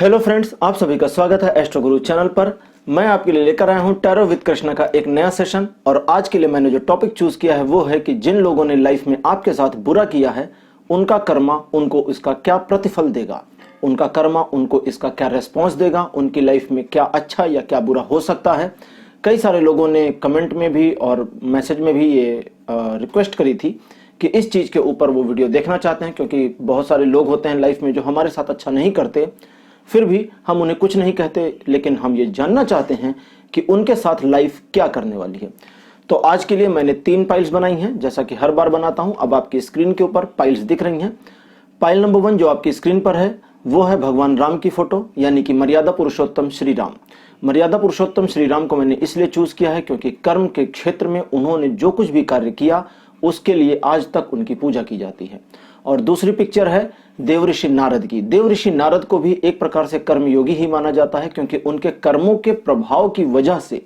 Hello friends, आप सभी का स्वागत है एस्ट्रो गुरु चैनल पर। मैं आपके लिए लेकर आया हूं टैरो विद कृष्णा का एक नया सेशन। और आज के लिए मैंने जो टॉपिक चूज किया है वो है कि जिन लोगों ने लाइफ में आपके साथ बुरा किया है, उनका कर्मा उनको इसका क्या प्रतिफल देगा, उनका कर्मा उनको इसका क्या रेस्पॉन्स देगा, उनकी लाइफ में क्या अच्छा या क्या बुरा हो सकता है। कई सारे लोगों ने कमेंट में भी और मैसेज में भी ये रिक्वेस्ट करी थी कि इस चीज के ऊपर वो वीडियो देखना चाहते हैं, क्योंकि बहुत सारे लोग होते हैं लाइफ में जो हमारे साथ अच्छा नहीं करते, फिर भी हम उन्हें कुछ नहीं कहते, लेकिन हम ये जानना चाहते हैं कि उनके साथ लाइफ क्या करने वाली है। तो आज के लिए मैंने 3 पाइल्स बनाई हैं, जैसा कि हर बार बनाता हूं। अब आपकी स्क्रीन के ऊपर पाइल्स दिख रही हैं। पाइल नंबर 1 जो आपकी स्क्रीन पर है वो है भगवान राम की फोटो, यानी कि मर्यादा पुरुषोत्तम श्री राम। मर्यादा पुरुषोत्तम श्री राम को मैंने इसलिए चूज किया है क्योंकि कर्म के क्षेत्र में उन्होंने जो कुछ भी कार्य किया उसके लिए आज तक उनकी पूजा की जाती है। और दूसरी पिक्चर है देवऋषि नारद की। देवऋषि नारद को भी एक प्रकार से कर्मयोगी ही माना जाता है, क्योंकि उनके कर्मों के प्रभाव की वजह से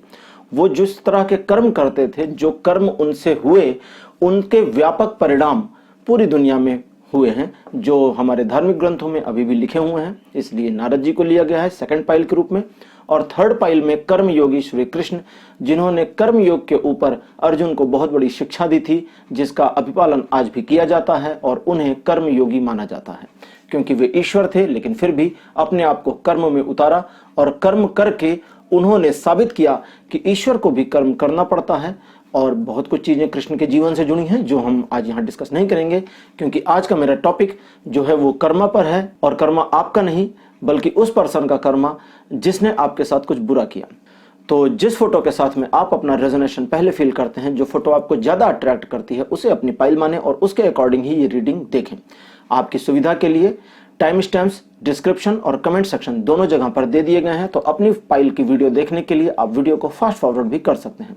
वो जिस तरह के कर्म करते थे, जो कर्म उनसे हुए, उनके व्यापक परिणाम पूरी दुनिया में हुए हैं, जो हमारे धार्मिक ग्रंथों में अभी भी लिखे हुए हैं। इसलिए नारद जी को लिया गया है सेकंड पाइल के रूप में। और थर्ड पाइल में कर्मयोगी श्री कृष्ण, जिन्होंने कर्मयोग के ऊपर अर्जुन को बहुत बड़ी शिक्षा दी थी, जिसका अभिपालन आज भी किया जाता है और उन्हें कर्मयोगी माना जाता है, क्योंकि वे ईश्वर थे लेकिन फिर भी अपने आप को कर्म में उतारा और कर्म करके उन्होंने साबित किया कि ईश्वर को भी कर्म करना पड़ता है। और बहुत कुछ चीजें कृष्ण के जीवन से जुड़ी हैं जो हम आज यहाँ डिस्कस नहीं करेंगे, क्योंकि आज का मेरा टॉपिक जो है वो कर्मा पर है। और कर्मा आपका नहीं बल्कि उस पर्सन का कर्मा जिसने आपके साथ कुछ बुरा किया। तो जिस फोटो के साथ में आप अपना रेजोनेशन पहले फील करते हैं, जो फोटो आपको ज्यादा अट्रैक्ट करती है, उसे अपनी पाइल माने और उसके अकॉर्डिंग ही ये रीडिंग देखें। आपकी सुविधा के लिए टाइम स्टैम्प्स डिस्क्रिप्शन और कमेंट सेक्शन दोनों जगह पर दे दिए गए हैं, तो अपनी पाइल की वीडियो देखने के लिए आप वीडियो को फास्ट फॉरवर्ड भी कर सकते हैं।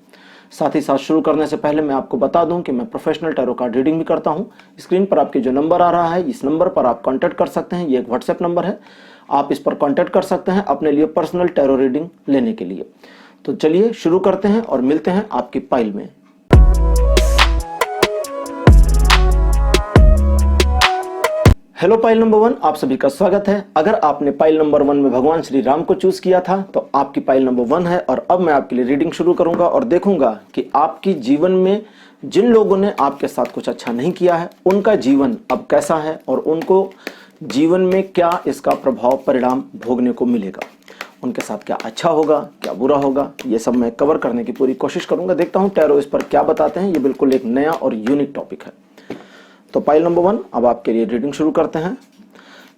साथ ही साथ शुरू करने से पहले मैं आपको बता दूं कि मैं प्रोफेशनल टैरो कार्ड रीडिंग भी करता हूं। स्क्रीन पर आपके जो नंबर आ रहा है, इस नंबर पर आप कांटेक्ट कर सकते हैं। ये एक व्हाट्सएप नंबर है, आप इस पर कांटेक्ट कर सकते हैं अपने लिए पर्सनल टैरो रीडिंग लेने के लिए। तो चलिए शुरू करते हैं और मिलते हैं आपकी पाइल में। हेलो पाइल नंबर 1, आप सभी का स्वागत है। अगर आपने पाइल नंबर 1 में भगवान श्री राम को चूज किया था तो आपकी पाइल नंबर 1 है। और अब मैं आपके लिए रीडिंग शुरू करूंगा और देखूंगा कि आपकी जीवन में जिन लोगों ने आपके साथ कुछ अच्छा नहीं किया है, उनका जीवन अब कैसा है और उनको जीवन में क्या इसका प्रभाव परिणाम भोगने को मिलेगा। उनके साथ क्या अच्छा होगा, क्या बुरा होगा, ये सब मैं कवर करने की पूरी कोशिश करूंगा। देखता हूं टैरो इस पर क्या बताते हैं। ये बिल्कुल एक नया और यूनिक टॉपिक है। तो पाइल नंबर 1 अब आपके लिए रीडिंग शुरू करते हैं।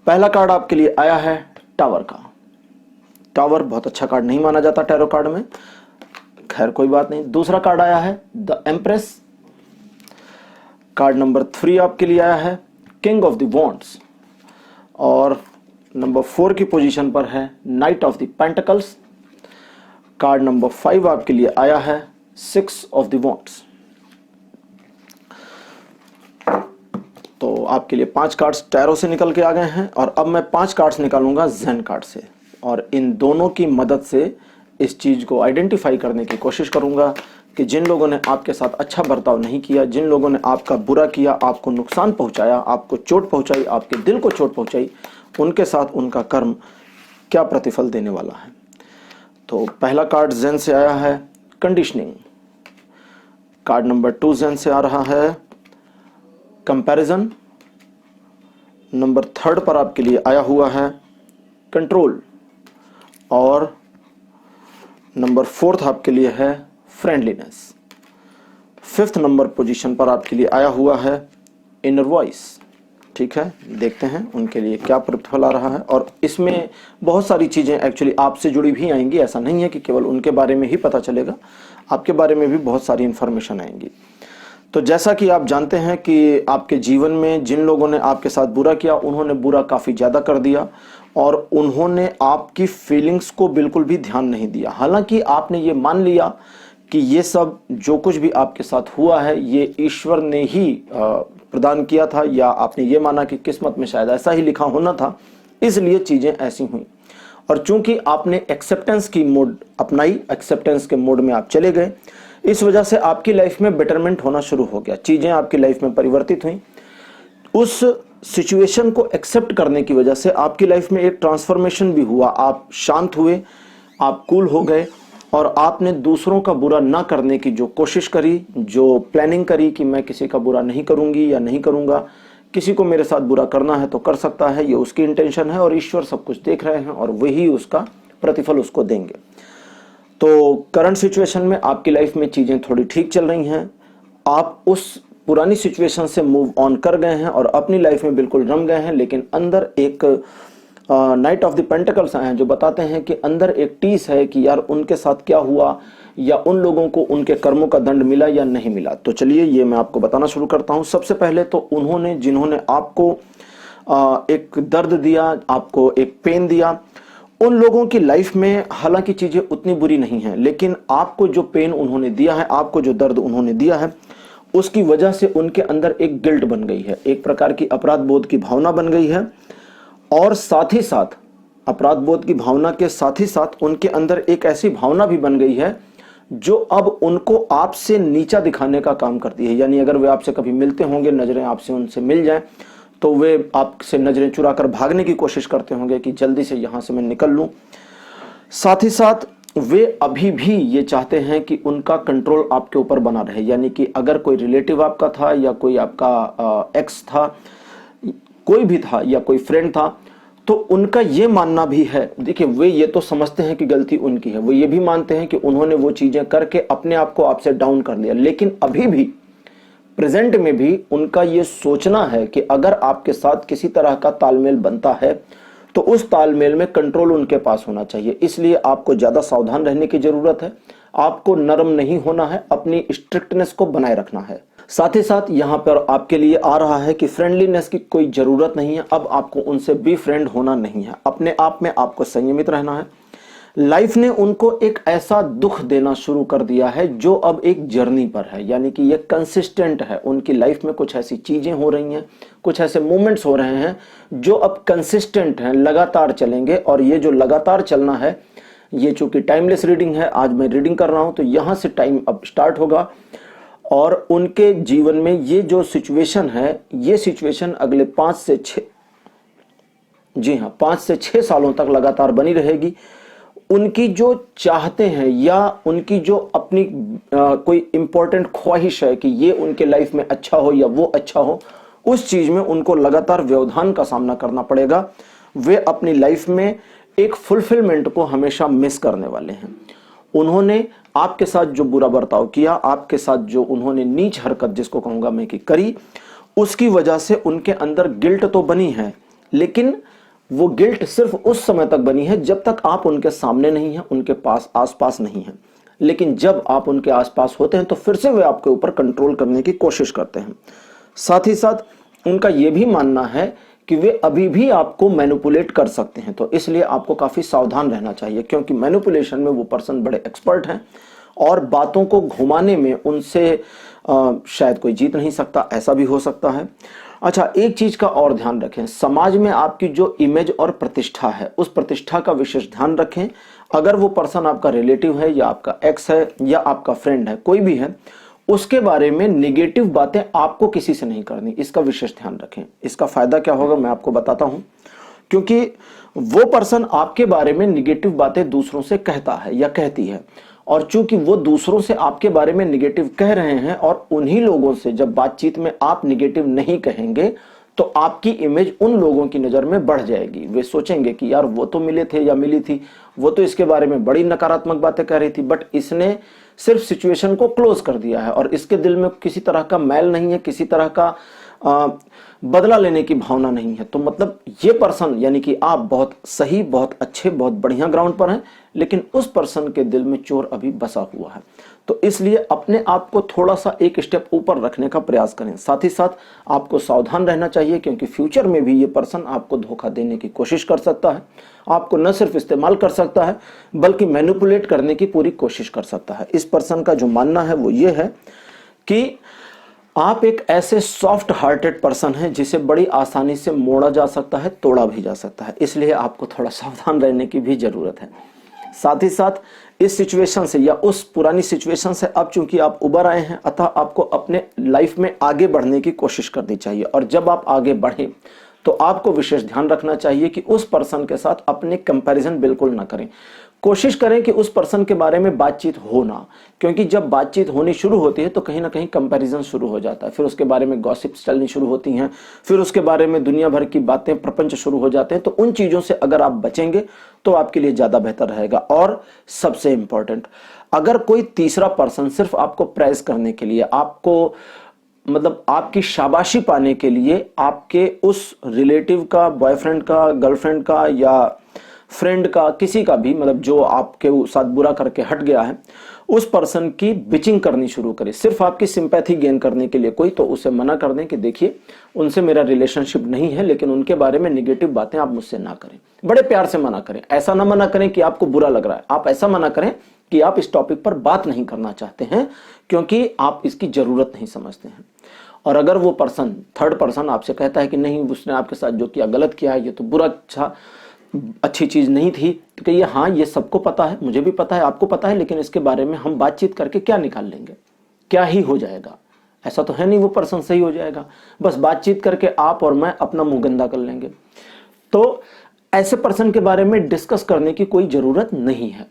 पहला कार्ड आपके लिए आया है टावर का। टावर बहुत अच्छा कार्ड नहीं माना जाता टैरो कार्ड में, खैर कोई बात नहीं। दूसरा कार्ड आया है द एम्प्रेस। कार्ड नंबर 3 आपके लिए आया है किंग ऑफ द वॉन्ड्स। और नंबर 4 की पोजीशन पर है night of the pentacles. Card number 5 आपके लिए आया है 6 ऑफ द वॉन्ड्स। तो आपके लिए 5 कार्ड्स टैरो से निकल के आ गए हैं और अब मैं 5 कार्ड्स निकालूंगा ज़ेन कार्ड से, और इन दोनों की मदद से इस चीज को आइडेंटिफाई करने की कोशिश करूंगा कि जिन लोगों ने आपके साथ अच्छा बर्ताव नहीं किया, जिन लोगों ने आपका बुरा किया, आपको नुकसान पहुंचाया, आपको चोट पहुंचाई, आपके दिल को चोट पहुंचाई, उनके साथ उनका कर्म क्या प्रतिफल देने वाला है। तो पहला कार्ड ज़ेन से आया है कंडीशनिंग। कार्ड नंबर 2 ज़ेन से आ रहा है कंपैरिजन। नंबर 3 पर आपके लिए आया हुआ है कंट्रोल। और नंबर 4 आपके लिए है फ्रेंडलीनेस। 5th नंबर पोजीशन पर आपके लिए आया हुआ है इनर वॉइस। ठीक है, देखते हैं उनके लिए क्या प्रतिफल आ रहा है। और इसमें बहुत सारी चीजें एक्चुअली आपसे जुड़ी भी आएंगी। ऐसा नहीं है कि केवल उनके बारे में ही पता चलेगा, आपके बारे में भी बहुत सारी इंफॉर्मेशन आएंगी। तो जैसा कि आप जानते हैं कि आपके जीवन में जिन लोगों ने आपके साथ बुरा किया, उन्होंने बुरा काफ़ी ज़्यादा कर दिया और उन्होंने आपकी फीलिंग्स को बिल्कुल भी ध्यान नहीं दिया। हालांकि आपने ये मान लिया कि ये सब जो कुछ भी आपके साथ हुआ है ये ईश्वर ने ही प्रदान किया था, या आपने ये माना कि किस्मत में शायद ऐसा ही लिखा होना था, इसलिए चीज़ें ऐसी हुई। और चूंकि आपने एक्सेप्टेंस की मोड अपनाई, एक्सेप्टेंस के मोड में आप चले गए, इस वजह से आपकी लाइफ में बेटरमेंट होना शुरू हो गया, चीजें आपकी लाइफ में परिवर्तित हुई। उस सिचुएशन को एक्सेप्ट करने की वजह से आपकी लाइफ में एक ट्रांसफॉर्मेशन भी हुआ। आप शांत हुए, आप कूल हो गए और आपने दूसरों का बुरा ना करने की जो कोशिश करी, जो प्लानिंग करी कि मैं किसी का बुरा नहीं करूंगी या नहीं करूंगा, किसी को मेरे साथ बुरा करना है तो कर सकता है, ये उसकी इंटेंशन है और ईश्वर सब कुछ देख रहे हैं और वही उसका प्रतिफल उसको देंगे। तो करंट सिचुएशन में आपकी लाइफ में चीजें थोड़ी ठीक चल रही हैं, आप उस पुरानी सिचुएशन से मूव ऑन कर गए हैं और अपनी लाइफ में बिल्कुल रम गए हैं, लेकिन अंदर एक नाइट ऑफ द पेंटिकल्स आए हैं जो बताते हैं कि अंदर एक टीस है कि यार उनके साथ क्या हुआ या उन लोगों को उनके कर्मों का दंड मिला या नहीं मिला। तो चलिए ये मैं आपको बताना शुरू करता हूं। सबसे पहले तो उन्होंने जिन्होंने आपको एक दर्द दिया, आपको एक पेन दिया, उन लोगों की लाइफ में हालांकि चीजें उतनी बुरी नहीं हैं, लेकिन आपको जो पेन उन्होंने दिया है, आपको जो दर्द उन्होंने दिया है, उसकी वजह से उनके अंदर एक गिल्ट बन गई है, एक प्रकार की अपराध बोध की भावना बन गई है। और साथ ही साथ अपराध बोध की भावना के साथ ही साथ उनके अंदर एक ऐसी भावना भी बन गई है जो अब उनको आपसे नीचा दिखाने का काम करती है। यानी अगर वे आपसे कभी मिलते होंगे, नजरें आपसे उनसे मिल जाएं, तो वे आपसे नजरें चुरा कर भागने की कोशिश करते होंगे कि जल्दी से यहां से मैं निकल लूं। साथ ही साथ वे अभी भी ये चाहते हैं कि उनका कंट्रोल आपके ऊपर बना रहे। यानी कि अगर कोई रिलेटिव आपका था या कोई आपका एक्स था, कोई भी था या कोई फ्रेंड था, तो उनका ये मानना भी है, देखिए वे ये तो समझते हैं कि गलती उनकी है, वो ये भी मानते हैं कि उन्होंने वो चीजें करके अपने आप को आपसे डाउन कर लिया, लेकिन अभी भी प्रेजेंट में भी उनका ये सोचना है कि अगर आपके साथ किसी तरह का तालमेल बनता है तो उस तालमेल में कंट्रोल उनके पास होना चाहिए। इसलिए आपको ज्यादा सावधान रहने की जरूरत है, आपको नरम नहीं होना है, अपनी स्ट्रिक्टनेस को बनाए रखना है। साथ ही साथ यहां पर आपके लिए आ रहा है कि फ्रेंडलीनेस की कोई जरूरत नहीं है, अब आपको उनसे भी फ्रेंड होना नहीं है, अपने आप में आपको संयमित रहना है। लाइफ ने उनको एक ऐसा दुख देना शुरू कर दिया है जो अब एक जर्नी पर है, यानी कि ये कंसिस्टेंट है। उनकी लाइफ में कुछ ऐसी चीजें हो रही हैं, कुछ ऐसे मोमेंट्स हो रहे हैं जो अब कंसिस्टेंट हैं, लगातार चलेंगे। और ये जो लगातार चलना है, ये चूंकि टाइमलेस रीडिंग है, आज मैं रीडिंग कर रहा हूं तो यहां से टाइम अब स्टार्ट होगा और उनके जीवन में ये जो सिचुएशन है, ये सिचुएशन अगले 5 से 6 सालों तक लगातार बनी रहेगी। उनकी जो चाहते हैं या उनकी जो अपनी कोई इंपॉर्टेंट ख्वाहिश है कि ये उनके लाइफ में अच्छा हो या वो अच्छा हो, उस चीज में उनको लगातार व्यवधान का सामना करना पड़ेगा। वे अपनी लाइफ में एक फुलफिलमेंट को हमेशा मिस करने वाले हैं। उन्होंने आपके साथ जो बुरा बर्ताव किया, आपके साथ जो उन्होंने नीच हरकत जिसको कहूंगा मैं कि करी, उसकी वजह से उनके अंदर गिल्ट तो बनी है, लेकिन वो गिल्ट सिर्फ उस समय तक बनी है जब तक आप उनके सामने नहीं हैं, उनके पास आसपास नहीं हैं। लेकिन जब आप उनके आसपास होते हैं तो फिर से वे आपके ऊपर कंट्रोल करने की कोशिश करते हैं। साथ ही साथ उनका यह भी मानना है कि वे अभी भी आपको मैनिपुलेट कर सकते हैं, तो इसलिए आपको काफी सावधान रहना चाहिए, क्योंकि मैनिपुलेशन में वो पर्सन बड़े एक्सपर्ट हैं और बातों को घुमाने में उनसे शायद कोई जीत नहीं सकता, ऐसा भी हो सकता है। अच्छा, एक चीज का और ध्यान रखें, समाज में आपकी जो इमेज और प्रतिष्ठा है, उस प्रतिष्ठा का विशेष ध्यान रखें। अगर वो पर्सन आपका रिलेटिव है या आपका एक्स है या आपका फ्रेंड है, कोई भी है, उसके बारे में नेगेटिव बातें आपको किसी से नहीं करनी, इसका विशेष ध्यान रखें। इसका फायदा क्या होगा मैं आपको बताता हूं, क्योंकि वो पर्सन आपके बारे में नेगेटिव बातें दूसरों से कहता है या कहती है, और चूंकि वो दूसरों से आपके बारे में नेगेटिव कह रहे हैं और उन्हीं लोगों से जब बातचीत में आप नेगेटिव नहीं कहेंगे तो आपकी इमेज उन लोगों की नजर में बढ़ जाएगी। वे सोचेंगे कि यार वो तो मिले थे या मिली थी, वो तो इसके बारे में बड़ी नकारात्मक बातें कह रही थी, बट इसने सिर्फ सिचुएशन को क्लोज कर दिया है और इसके दिल में किसी तरह का मैल नहीं है, किसी तरह का बदला लेने की भावना नहीं है। तो मतलब ये पर्सन यानी कि आप बहुत सही, बहुत अच्छे, बहुत बढ़िया ग्राउंड पर हैं, लेकिन उस पर्सन के दिल में चोर अभी बसा हुआ है। तो इसलिए अपने आप को थोड़ा सा एक स्टेप ऊपर रखने का प्रयास करें। साथ ही साथ आपको सावधान रहना चाहिए, क्योंकि फ्यूचर में भी ये पर्सन आपको धोखा देने की कोशिश कर सकता है, आपको न सिर्फ इस्तेमाल कर सकता है बल्कि मैनिपुलेट करने की पूरी कोशिश कर सकता है। इस पर्सन का जो मानना है वो ये है कि आप एक ऐसे सॉफ्ट हार्टेड पर्सन हैं जिसे बड़ी आसानी से मोड़ा जा सकता है, तोड़ा भी जा सकता है, इसलिए आपको थोड़ा सावधान रहने की भी जरूरत है। साथ ही साथ इस सिचुएशन से या उस पुरानी सिचुएशन से अब चूंकि आप उबर आए हैं, अतः आपको अपने लाइफ में आगे बढ़ने की कोशिश करनी चाहिए। और जब आप आगे बढ़ें तो आपको विशेष ध्यान रखना चाहिए कि उस पर्सन के साथ अपने कंपैरिजन बिल्कुल ना करें। कोशिश करें कि उस पर्सन के बारे में बातचीत हो ना, क्योंकि जब बातचीत होनी शुरू होती है तो कहीं ना कहीं कंपैरिजन शुरू हो जाता है, फिर उसके बारे में गॉसिप्स चलनी शुरू होती हैं, फिर उसके बारे में दुनिया भर की बातें प्रपंच शुरू हो जाते हैं। तो उन चीज़ों से अगर आप बचेंगे तो आपके लिए ज़्यादा बेहतर रहेगा। और सबसे इंपॉर्टेंट, अगर कोई तीसरा पर्सन सिर्फ आपको प्रेज करने के लिए, आपको मतलब आपकी शाबाशी पाने के लिए, आपके उस रिलेटिव का, बॉयफ्रेंड का, गर्लफ्रेंड का या फ्रेंड का, किसी का भी, मतलब जो आपके साथ बुरा करके हट गया है, उस पर्सन की बिचिंग करनी शुरू करे सिर्फ आपकी सिंपैथी गेन करने के लिए कोई, तो उसे मना कर दें कि देखिए उनसे मेरा रिलेशनशिप नहीं है, लेकिन उनके बारे में निगेटिव बातें आप मुझसे ना करें। बड़े प्यार से मना करें, ऐसा ना मना करें कि आपको बुरा लग रहा है, आप ऐसा मना करें कि आप इस टॉपिक पर बात नहीं करना चाहते हैं क्योंकि आप इसकी जरूरत नहीं समझते हैं। और अगर वो पर्सन, थर्ड पर्सन आपसे कहता है कि नहीं उसने आपके साथ जो किया गलत किया है, ये तो बुरा अच्छी चीज नहीं थी, तो कहिए हाँ ये सबको पता है, मुझे भी पता है, आपको पता है, लेकिन इसके बारे में हम बातचीत करके क्या निकाल लेंगे, क्या ही हो जाएगा। ऐसा तो है नहीं वो पर्सन सही हो जाएगा, बस बातचीत करके आप और मैं अपना मुंह गंदा कर लेंगे। तो ऐसे पर्सन के बारे में डिस्कस करने की कोई जरूरत नहीं है।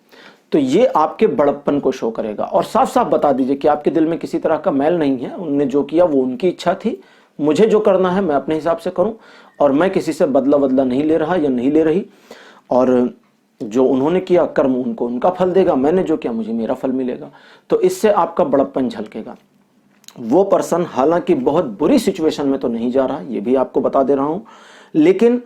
तो ये आपके बड़प्पन को शो करेगा। और साफ साफ बता दीजिए कि आपके दिल में किसी तरह का मैल नहीं है, उनने जो किया वो उनकी इच्छा थी, मुझे जो करना है मैं अपने हिसाब से करूं, और मैं किसी से बदला नहीं ले रहा या नहीं ले रही। और जो उन्होंने किया कर्म उनको उनका फल देगा, मैंने जो किया मुझे मेरा फल मिलेगा। तो इससे आपका बड़प्पन झलकेगा। वो पर्सन हालांकि बहुत बुरी सिचुएशन में तो नहीं जा रहा, ये भी आपको बता दे रहा हूं, लेकिन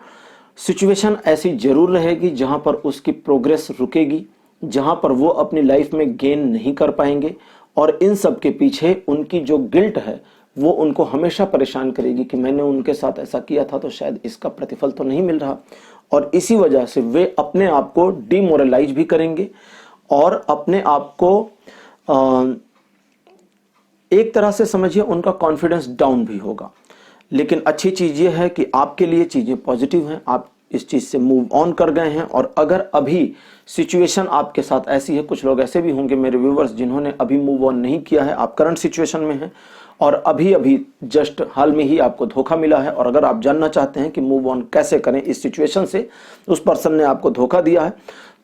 सिचुएशन ऐसी जरूर रहेगी जहां पर उसकी प्रोग्रेस रुकेगी, जहां पर वो अपनी लाइफ में गेन नहीं कर पाएंगे। और इन सब के पीछे उनकी जो गिल्ट है वो उनको हमेशा परेशान करेगी कि मैंने उनके साथ ऐसा किया था तो शायद इसका प्रतिफल तो नहीं मिल रहा। और इसी वजह से वे अपने आप को डिमोरलाइज भी करेंगे और अपने आप को एक तरह से समझिए उनका कॉन्फिडेंस डाउन भी होगा। लेकिन अच्छी चीज ये है कि आपके लिए चीजें पॉजिटिव हैं, आप इस चीज से मूव ऑन कर गए हैं। और अगर अभी सिचुएशन आपके साथ ऐसी है, कुछ लोग ऐसे भी होंगे मेरे व्यूवर्स जिन्होंने अभी मूव ऑन नहीं किया है, आप करंट सिचुएशन में हैं और अभी अभी जस्ट हाल में ही आपको धोखा मिला है, और अगर आप जानना चाहते हैं कि मूव ऑन कैसे करें इस सिचुएशन से, उस पर्सन ने आपको धोखा दिया है,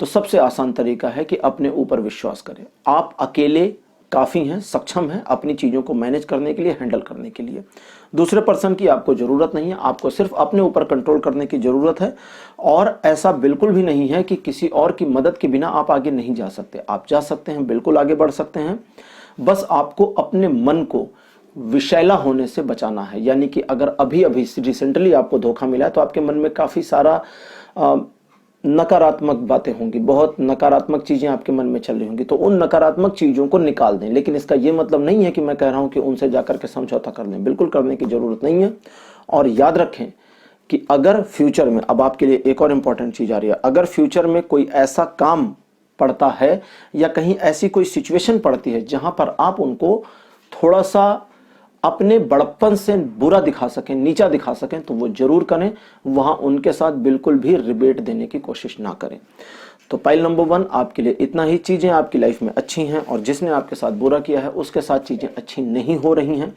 तो सबसे आसान तरीका है कि अपने ऊपर विश्वास करें। आप अकेले काफी हैं, सक्षम हैं अपनी चीजों को मैनेज करने के लिए, हैंडल करने के लिए। दूसरे पर्सन की आपको जरूरत नहीं है, आपको सिर्फ अपने ऊपर कंट्रोल करने की जरूरत है। और ऐसा बिल्कुल भी नहीं है कि किसी और की मदद के बिना आप आगे नहीं जा सकते, आप जा सकते हैं, बिल्कुल आगे बढ़ सकते हैं। बस आपको अपने मन को विषैला होने से बचाना है। यानी कि अगर अभी अभी रिसेंटली आपको धोखा मिला है तो आपके मन में काफी सारा नकारात्मक बातें होंगी, बहुत नकारात्मक चीजें आपके मन में चल रही होंगी, तो उन नकारात्मक चीजों को निकाल दें। लेकिन इसका यह मतलब नहीं है कि मैं कह रहा हूं कि उनसे जाकर के समझौता कर लें, बिल्कुल करने की जरूरत नहीं है। और याद रखें कि अगर फ्यूचर में, अब आपके लिए एक और इंपॉर्टेंट चीज आ रही है, अगर फ्यूचर में कोई ऐसा काम पड़ता है या कहीं ऐसी कोई सिचुएशन पड़ती है जहां पर आप उनको थोड़ा सा अपने बड़प्पन से बुरा दिखा सकें, नीचा दिखा सकें, तो वो जरूर करें। वहां उनके साथ बिल्कुल भी रिबेट देने की कोशिश ना करें। तो पाइल नंबर 1 आपके लिए इतना ही। चीजें आपकी लाइफ में अच्छी हैं और जिसने आपके साथ बुरा किया है उसके साथ चीजें अच्छी नहीं हो रही हैं,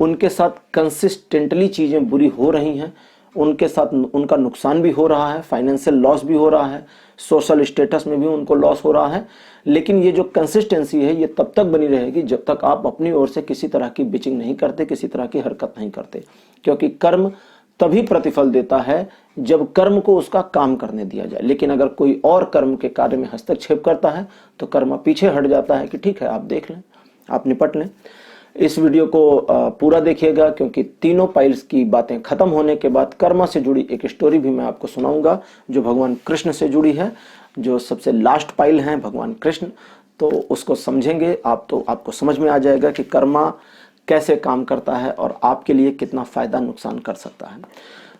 उनके साथ कंसिस्टेंटली चीजें बुरी हो रही हैं, उनके साथ उनका नुकसान भी हो रहा है, फाइनेंशियल लॉस भी हो रहा है, सोशल स्टेटस में भी उनको लॉस हो रहा है। लेकिन ये जो कंसिस्टेंसी है ये तब तक बनी रहेगी जब तक आप अपनी ओर से किसी तरह की बिचिंग नहीं करते, किसी तरह की हरकत नहीं करते। क्योंकि कर्म तभी प्रतिफल देता है जब कर्म को उसका काम करने दिया जाए। लेकिन अगर कोई और कर्म के कार्य में हस्तक्षेप करता है तो कर्म पीछे हट जाता है कि ठीक है आप देख लें, आप निपट लें। इस वीडियो को पूरा देखिएगा क्योंकि तीनों पाइल्स की बातें खत्म होने के बाद कर्मा से जुड़ी एक स्टोरी भी मैं आपको सुनाऊंगा जो भगवान कृष्ण से जुड़ी है। जो सबसे लास्ट पाइल हैं भगवान कृष्ण, तो उसको समझेंगे आप तो आपको समझ में आ जाएगा कि कर्मा कैसे काम करता है और आपके लिए कितना फायदा नुकसान कर सकता है।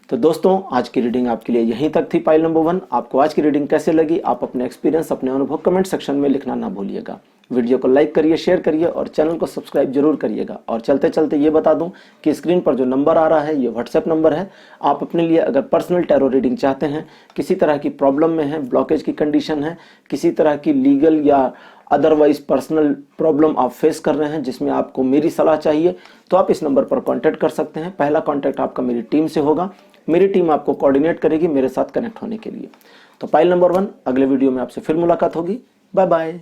तो दोस्तों आज की रीडिंग आपके लिए यहीं तक थी। Pile number 1। आपको आज की रीडिंग कैसे लगी, आप अपने एक्सपीरियंस, अपने अनुभव कमेंट सेक्शन में लिखना ना भूलिएगा। वीडियो को लाइक करिए, शेयर करिए और चैनल को सब्सक्राइब जरूर करिएगा। और चलते चलते ये बता दूं कि स्क्रीन पर जो नंबर आ रहा है ये व्हाट्सएप नंबर है। आप अपने लिए अगर पर्सनल टैरो रीडिंग चाहते हैं, किसी तरह की प्रॉब्लम में है, ब्लॉकेज की कंडीशन है, किसी तरह की लीगल या अदरवाइज पर्सनल प्रॉब्लम आप फेस कर रहे हैं जिसमें आपको मेरी सलाह चाहिए, तो आप इस नंबर पर कांटेक्ट कर सकते हैं। पहला कांटेक्ट आपका मेरी टीम से होगा, मेरी टीम आपको कोऑर्डिनेट करेगी मेरे साथ कनेक्ट होने के लिए। तो पाइल नंबर 1 अगले वीडियो में आपसे फिर मुलाकात होगी। Bye bye.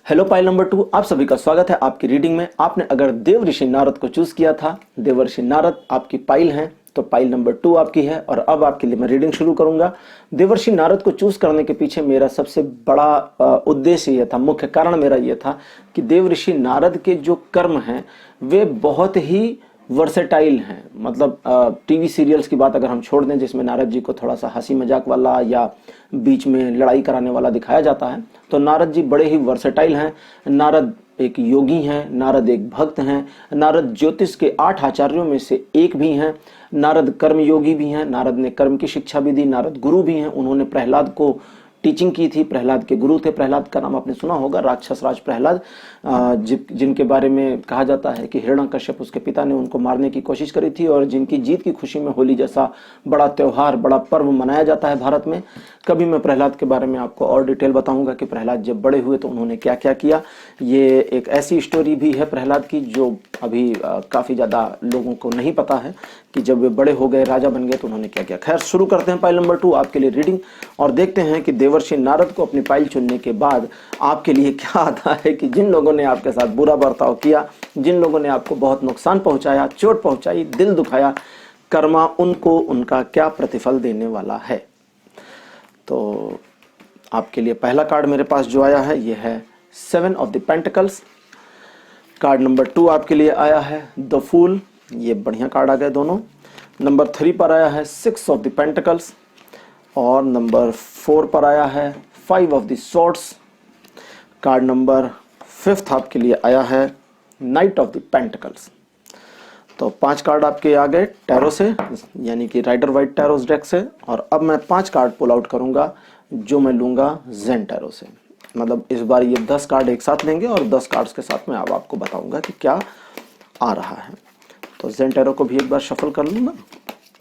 Hello pile number 2, आप सभी का स्वागत है आपकी रीडिंग में। आपने अगर देवर्षि नारद को चूज किया था, देवर्षि नारद आपकी पाइल है, तो पाइल नंबर 2 आपकी है। और अब आपके लिए मैं रीडिंग शुरू करूंगा। देवर्षि नारद को चूज करने के पीछे मेरा सबसे बड़ा उद्देश्य यह था, मुख्य कारण मेरा यह था कि देवर्षि नारद के जो कर्म हैं वे बहुत ही वर्सेटाइल हैं। मतलब टीवी सीरियल्स की बात अगर हम छोड़ दें जिसमें नारद जी को थोड़ा सा हंसी मजाक वाला या बीच में लड़ाई कराने वाला दिखाया जाता है, तो नारद जी बड़े ही वर्सेटाइल हैं। नारद एक योगी हैं, नारद एक भक्त हैं, नारद ज्योतिष के 8 आचार्यों में से एक भी हैं, नारद कर्म योगी भी हैं, नारद ने कर्म की शिक्षा भी दी, नारद गुरु भी हैं। उन्होंने प्रहलाद को टीचिंग की थी, प्रहलाद के गुरु थे। प्रहलाद का नाम आपने सुना होगा, राक्षस राज प्रहलाद, जिनके बारे में कहा जाता है कि हिरण्यकश्यप उसके पिता ने उनको मारने की कोशिश करी थी और जिनकी जीत की खुशी में होली जैसा बड़ा त्योहार, बड़ा पर्व मनाया जाता है भारत में। कभी मैं प्रहलाद के बारे में आपको और डिटेल बताऊंगा कि प्रहलाद जब बड़े हुए तो उन्होंने क्या क्या किया। ये एक ऐसी स्टोरी भी है प्रहलाद की जो अभी काफी ज्यादा लोगों को नहीं पता है कि जब वे बड़े हो गए, राजा बन गए, तो उन्होंने क्या किया। खैर, शुरू करते हैं पाइल नंबर 2 आपके लिए रीडिंग और देखते हैं कि देवर्षि नारद को अपनी पाइल चुनने के बाद आपके लिए क्या आता है कि जिन लोगों ने आपके साथ बुरा बर्ताव किया, जिन लोगों ने आपको बहुत नुकसान पहुंचाया, चोट पहुंचाई, दिल दुखाया, कर्मा उनको उनका क्या प्रतिफल देने वाला है। तो आपके लिए पहला कार्ड मेरे पास जो आया है यह है 7 of the pentacles. Card number 2 आपके लिए आया है द फूल। ये बढ़िया कार्ड आ गए दोनों। नंबर 3 पर आया है 6 ऑफ द पेंटिकल्स और नंबर 4 पर आया है 5 of the swords. Card number 5 आपके लिए आया है नाइट ऑफ द पेंटिकल्स। तो 5 कार्ड आपके आ गए टैरो से, यानी कि राइडर वाइट टैरोस डेक से। और अब मैं 5 कार्ड पुल आउट करूंगा जो मैं लूंगा जेन टैरो से। मतलब इस बार ये 10 कार्ड एक साथ लेंगे और 10 कार्ड्स के साथ मैं अब आपको बताऊंगा कि क्या आ रहा है। तो जेन टैरो को भी एक बार शफल कर लूँ ना,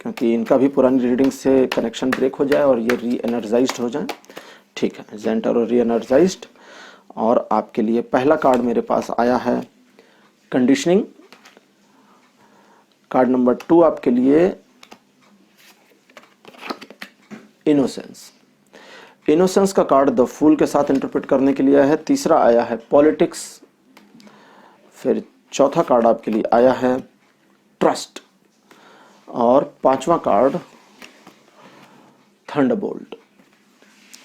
क्योंकि इनका भी पुरानी रीडिंग से कनेक्शन ब्रेक हो जाए और ये री एनर्जाइज्ड हो जाए। ठीक है, जेन टैरो री एनर्जाइज्ड। और आपके लिए पहला कार्ड मेरे पास आया है कंडीशनिंग। कार्ड नंबर 2 आपके लिए इनोसेंस। इनोसेंस का कार्ड द फूल के साथ इंटरप्रेट करने के लिए आया है। तीसरा आया है पॉलिटिक्स। फिर चौथा कार्ड आपके लिए आया है ट्रस्ट और 5वां कार्ड थंडरबोल्ट।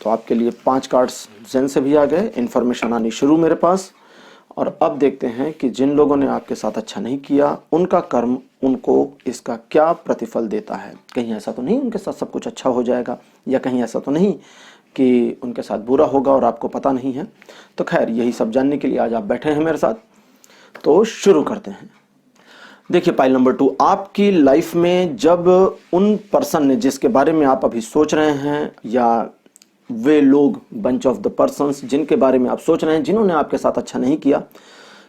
तो आपके लिए 5 कार्ड्स जेन से भी आ गए, इंफॉर्मेशन आनी शुरू मेरे पास। और अब देखते हैं कि जिन लोगों ने आपके साथ अच्छा नहीं किया उनका कर्म उनको इसका क्या प्रतिफल देता है। कहीं ऐसा तो नहीं उनके साथ सब कुछ अच्छा हो जाएगा, या कहीं ऐसा तो नहीं कि उनके साथ बुरा होगा और आपको पता नहीं है। तो खैर, यही सब जानने के लिए आज आप बैठे हैं मेरे साथ। तो शुरू करते हैं। देखिए पाइल नंबर 2, आपकी लाइफ में जब उन पर्सन ने जिसके बारे में आप अभी सोच रहे हैं, या वे लोग, बंच ऑफ द पर्सन्स जिनके बारे में आप सोच रहे हैं जिन्होंने आपके साथ अच्छा नहीं किया,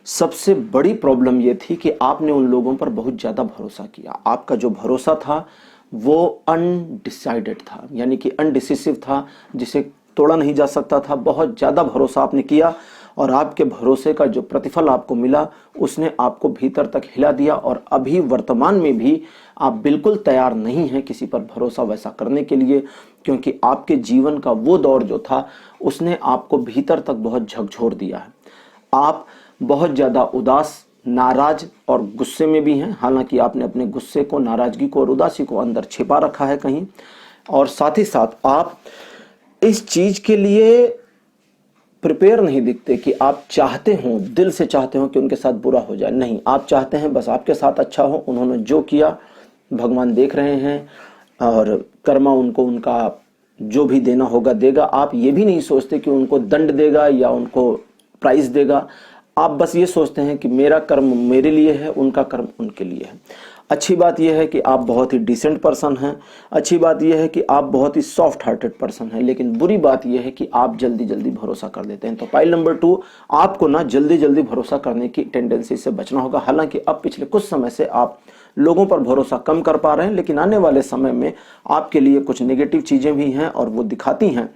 सबसे बड़ी प्रॉब्लम ये थी कि आपने उन लोगों पर बहुत ज्यादा भरोसा किया। आपका जो भरोसा था वो अनडिसाइडेड था, यानी कि अनडिसिसिव था, जिसे तोड़ा नहीं जा सकता था। बहुत ज्यादा भरोसा आपने किया और आपके भरोसे का जो प्रतिफल आपको मिला उसने आपको भीतर तक हिला दिया। और अभी वर्तमान में भी आप बिल्कुल तैयार नहीं हैं किसी पर भरोसा वैसा करने के लिए, क्योंकि आपके जीवन का वो दौर जो था उसने आपको भीतर तक बहुत झकझोर दिया है। आप बहुत ज्यादा उदास, नाराज और गुस्से में भी हैं। हालांकि आपने अपने गुस्से को, नाराजगी को और उदासी को अंदर छिपा रखा है कहीं। और साथ ही साथ आप इस चीज के लिए प्रिपेयर नहीं दिखते कि आप चाहते हो, दिल से चाहते हो कि उनके साथ बुरा हो जाए। नहीं, आप चाहते हैं बस आपके साथ अच्छा हो। उन्होंने जो किया भगवान देख रहे हैं और कर्मा उनको उनका जो भी देना होगा देगा। आप ये भी नहीं सोचते कि उनको दंड देगा या उनको प्राइज देगा। आप बस ये सोचते हैं कि मेरा कर्म मेरे लिए है, उनका कर्म उनके लिए है। अच्छी बात यह है कि आप बहुत ही डिसेंट पर्सन हैं, अच्छी बात यह है कि आप बहुत ही सॉफ्ट हार्टेड पर्सन हैं, लेकिन बुरी बात यह है कि आप जल्दी जल्दी भरोसा कर देते हैं। तो पाइल नंबर 2, आपको ना जल्दी जल्दी भरोसा करने की टेंडेंसी से बचना होगा। हालांकि अब पिछले कुछ समय से आप लोगों पर भरोसा कम कर पा रहे हैं, लेकिन आने वाले समय में आपके लिए कुछ नेगेटिव चीजें भी हैं और वो दिखाती हैं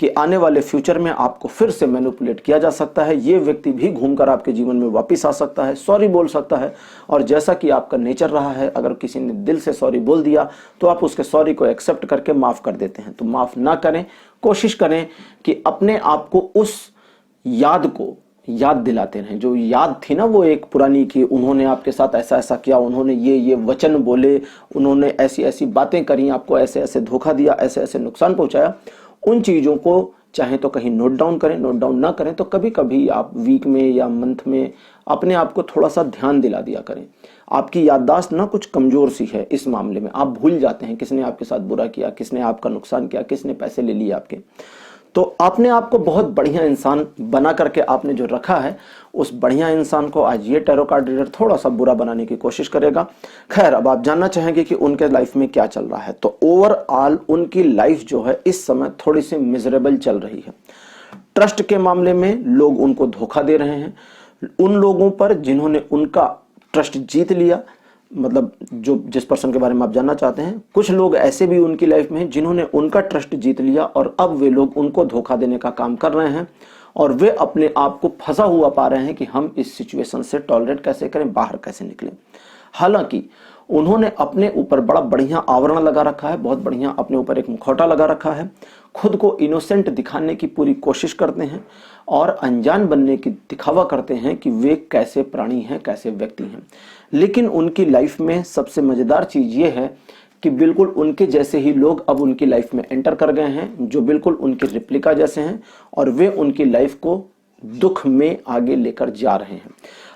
कि आने वाले फ्यूचर में आपको फिर से मैनिपुलेट किया जा सकता है। ये व्यक्ति भी घूमकर आपके जीवन में वापस आ सकता है, सॉरी बोल सकता है, और जैसा कि आपका नेचर रहा है, अगर किसी ने दिल से सॉरी बोल दिया तो आप उसके सॉरी को एक्सेप्ट करके माफ कर देते हैं। तो माफ ना करें, कोशिश करें कि अपने आप को उस याद को याद दिलाते रहें। जो याद थी ना वो एक पुरानी, कि उन्होंने आपके साथ ऐसा ऐसा किया, उन्होंने ये वचन बोले, उन्होंने ऐसी ऐसी बातें करी, आपको ऐसे ऐसे धोखा दिया, ऐसे ऐसे नुकसान पहुंचाया, उन चीजों को चाहे तो कहीं नोट डाउन करें, नोट डाउन ना करें तो कभी कभी आप वीक में या मंथ में अपने आप को थोड़ा सा ध्यान दिला दिया करें। आपकी याददाश्त ना कुछ कमजोर सी है इस मामले में, आप भूल जाते हैं किसने आपके साथ बुरा किया, किसने आपका नुकसान किया, किसने पैसे ले लिए आपके। तो आपने आपको बहुत बढ़िया इंसान बना करके आपने जो रखा है, उस बढ़िया इंसान को आज ये टैरो कार्ड रीडर थोड़ा सा बुरा बनाने की कोशिश करेगा। खैर, अब आप जानना चाहेंगे कि उनके लाइफ में क्या चल रहा है। तो ओवरऑल उनकी लाइफ जो है इस समय थोड़ी सी मिजरेबल चल रही है। ट्रस्ट के मामले में लोग उनको धोखा दे रहे हैं। उन लोगों पर जिन्होंने उनका ट्रस्ट जीत लिया, मतलब जो जिस पर्सन के बारे में आप जानना चाहते हैं, कुछ लोग ऐसे भी उनकी लाइफ में हैं जिन्होंने उनका ट्रस्ट जीत लिया और अब वे लोग उनको धोखा देने का काम कर रहे हैं और वे अपने आप को फंसा हुआ पा रहे हैं कि हम इस सिचुएशन से टॉलरेट कैसे करें, बाहर कैसे निकलें। हालांकि उन्होंने अपने ऊपर बड़ा बढ़िया आवरण लगा रखा है, बहुत बढ़िया अपने ऊपर एक मुखौटा लगा रखा है, खुद को इनोसेंट दिखाने की पूरी कोशिश करते हैं और अनजान बनने की दिखावा करते हैं कि वे कैसे प्राणी हैं, कैसे व्यक्ति हैं। लेकिन उनकी लाइफ में सबसे मजेदार चीज ये है कि बिल्कुल उनके जैसे ही लोग अब उनकी लाइफ में एंटर कर गए हैं, जो बिल्कुल उनकी रिप्लिका जैसे हैं, और वे उनकी लाइफ को दुख में आगे लेकर जा रहे हैं।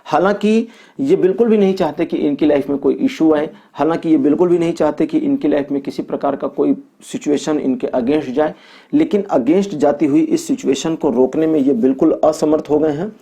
हालांकि ये बिल्कुल भी नहीं चाहते कि इनकी लाइफ में कोई इशू आए, हालांकि ये बिल्कुल भी नहीं चाहते कि इनकी लाइफ में किसी प्रकार का कोई सिचुएशन इनके अगेंस्ट जाए, लेकिन अगेंस्ट जाती हुई इस सिचुएशन को रोकने में ये बिल्कुल असमर्थ हो गए हैं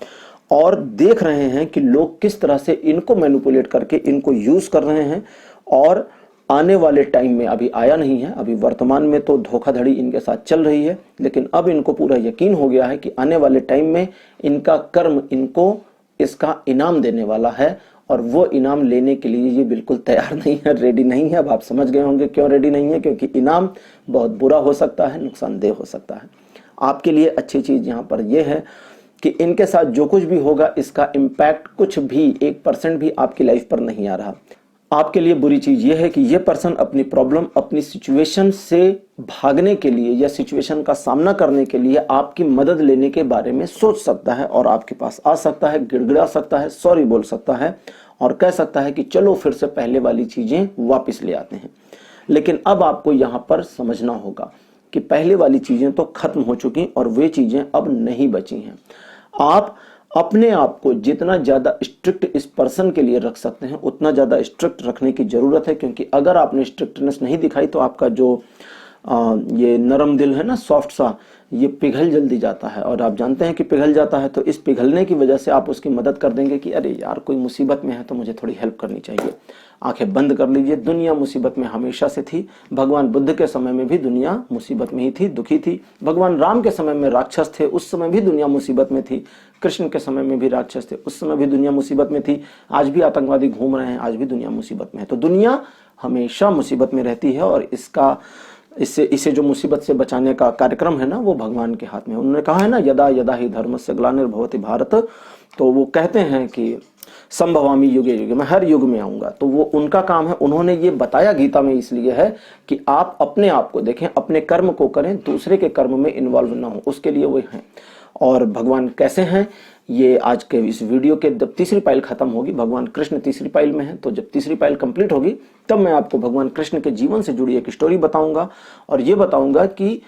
और देख रहे हैं कि लोग किस तरह से इनको मैनिपुलेट करके इनको यूज कर रहे हैं। और आने वाले टाइम में, अभी आया नहीं है, अभी वर्तमान में तो धोखाधड़ी इनके साथ चल रही है, लेकिन अब इनको पूरा यकीन हो गया है कि आने वाले टाइम में इनका कर्म इनको इसका इनाम देने वाला है और वो इनाम लेने के लिए ये बिल्कुल तैयार नहीं है, रेडी नहीं है। अब आप समझ गए होंगे क्यों रेडी नहीं है, क्योंकि इनाम बहुत बुरा हो सकता है, नुकसानदेह हो सकता है। आपके लिए अच्छी चीज यहाँ पर यह है कि इनके साथ जो कुछ भी होगा इसका इम्पैक्ट कुछ भी 1% भी आपकी लाइफ पर नहीं आ रहा। आपके लिए बुरी चीज यह है कि यह पर्सन अपनी प्रॉब्लम, अपनी सिचुएशन से भागने के लिए या सिचुएशन का सामना करने के लिए आपकी मदद लेने के बारे में सोच सकता है और आपके पास आ सकता है, गिड़गिड़ा सकता है, सॉरी बोल सकता है और कह सकता है कि चलो फिर से पहले वाली चीजें वापस ले आते हैं। लेकिन अब आपको यहां पर समझना होगा कि पहले वाली चीजें तो खत्म हो चुकी और वे चीजें अब नहीं बची हैं। आप अपने आप को जितना ज्यादा स्ट्रिक्ट इस पर्सन के लिए रख सकते हैं उतना ज्यादा स्ट्रिक्ट रखने की जरूरत है, क्योंकि अगर आपने स्ट्रिक्टनेस नहीं दिखाई तो आपका जो ये नरम दिल है ना, सॉफ्ट सा, ये पिघल जल्दी जाता है और आप जानते हैं कि पिघल जाता है। तो इस पिघलने की वजह से आप उसकी मदद कर देंगे कि अरे यार कोई मुसीबत में है तो मुझे थोड़ी हेल्प करनी चाहिए। आंखें बंद कर लीजिए, दुनिया मुसीबत में हमेशा से थी। भगवान बुद्ध के समय में भी दुनिया मुसीबत में ही थी, दुखी थी। भगवान राम के समय में राक्षस थे, उस समय भी दुनिया मुसीबत में थी। कृष्ण के समय में भी राक्षस थे, उस समय भी दुनिया मुसीबत में थी। आज भी आतंकवादी घूम रहे हैं, आज भी दुनिया मुसीबत में है। तो दुनिया हमेशा मुसीबत में रहती है और इसे जो मुसीबत से बचाने का कार्यक्रम है ना, वो भगवान के हाथ में। उन्होंने कहा है ना, यदा यदा ही धर्मस्य ग्लानिर्भवति भारत, तो वो कहते हैं कि संभवामि युगे युगे, मैं हर युग में आऊंगा। तो वो उनका काम है। उन्होंने ये बताया गीता में इसलिए है कि आप अपने आप को देखें, अपने कर्म को करें, दूसरे के कर्म में इन्वॉल्व ना हो, उसके लिए वो हैं। और भगवान कैसे हैं ये आज के इस वीडियो के जब तीसरी पाइल खत्म होगी, भगवान कृष्ण तीसरी पाइल में है, तो जब तीसरी पाइल कंप्लीट होगी तब मैं आपको भगवान कृष्ण के जीवन से जुड़ी एक स्टोरी बताऊंगा और ये बताऊंगा कि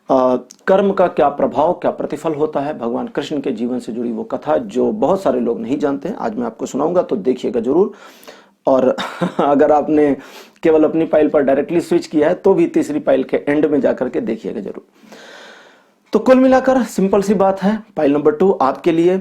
कर्म का क्या प्रभाव, क्या प्रतिफल होता है। भगवान कृष्ण के जीवन से जुड़ी वो कथा जो बहुत सारे लोग नहीं जानते हैं, आज मैं आपको सुनाऊंगा, तो देखिएगा जरूर। और अगर आपने केवल अपनी पाइल पर डायरेक्टली स्विच किया है तो भी तीसरी पाइल के एंड में जाकर के देखिएगा जरूर। तो कुल मिलाकर सिंपल सी बात है, पाइल नंबर 2 आपके लिए।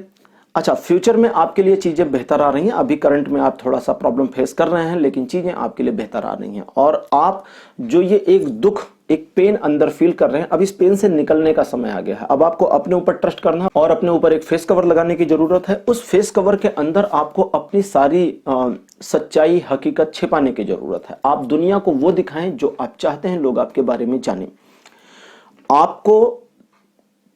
अच्छा, फ्यूचर में आपके लिए चीज़ें बेहतर आ रही हैं। अभी करंट में आप थोड़ा सा प्रॉब्लम फेस कर रहे हैं, लेकिन चीज़ें आपके लिए बेहतर आ रही हैं। और आप जो ये एक दुख, एक पेन अंदर फील कर रहे हैं, अब इस पेन से निकलने का समय आ गया है। अब आपको अपने ऊपर ट्रस्ट करना है और अपने ऊपर एक फेस कवर लगाने की जरूरत है। उस फेस कवर के अंदर आपको अपनी सारी सच्चाई, हकीकत छिपाने की जरूरत है। आप दुनिया को वो दिखाएं जो आप चाहते हैं लोग आपके बारे में जानें। आपको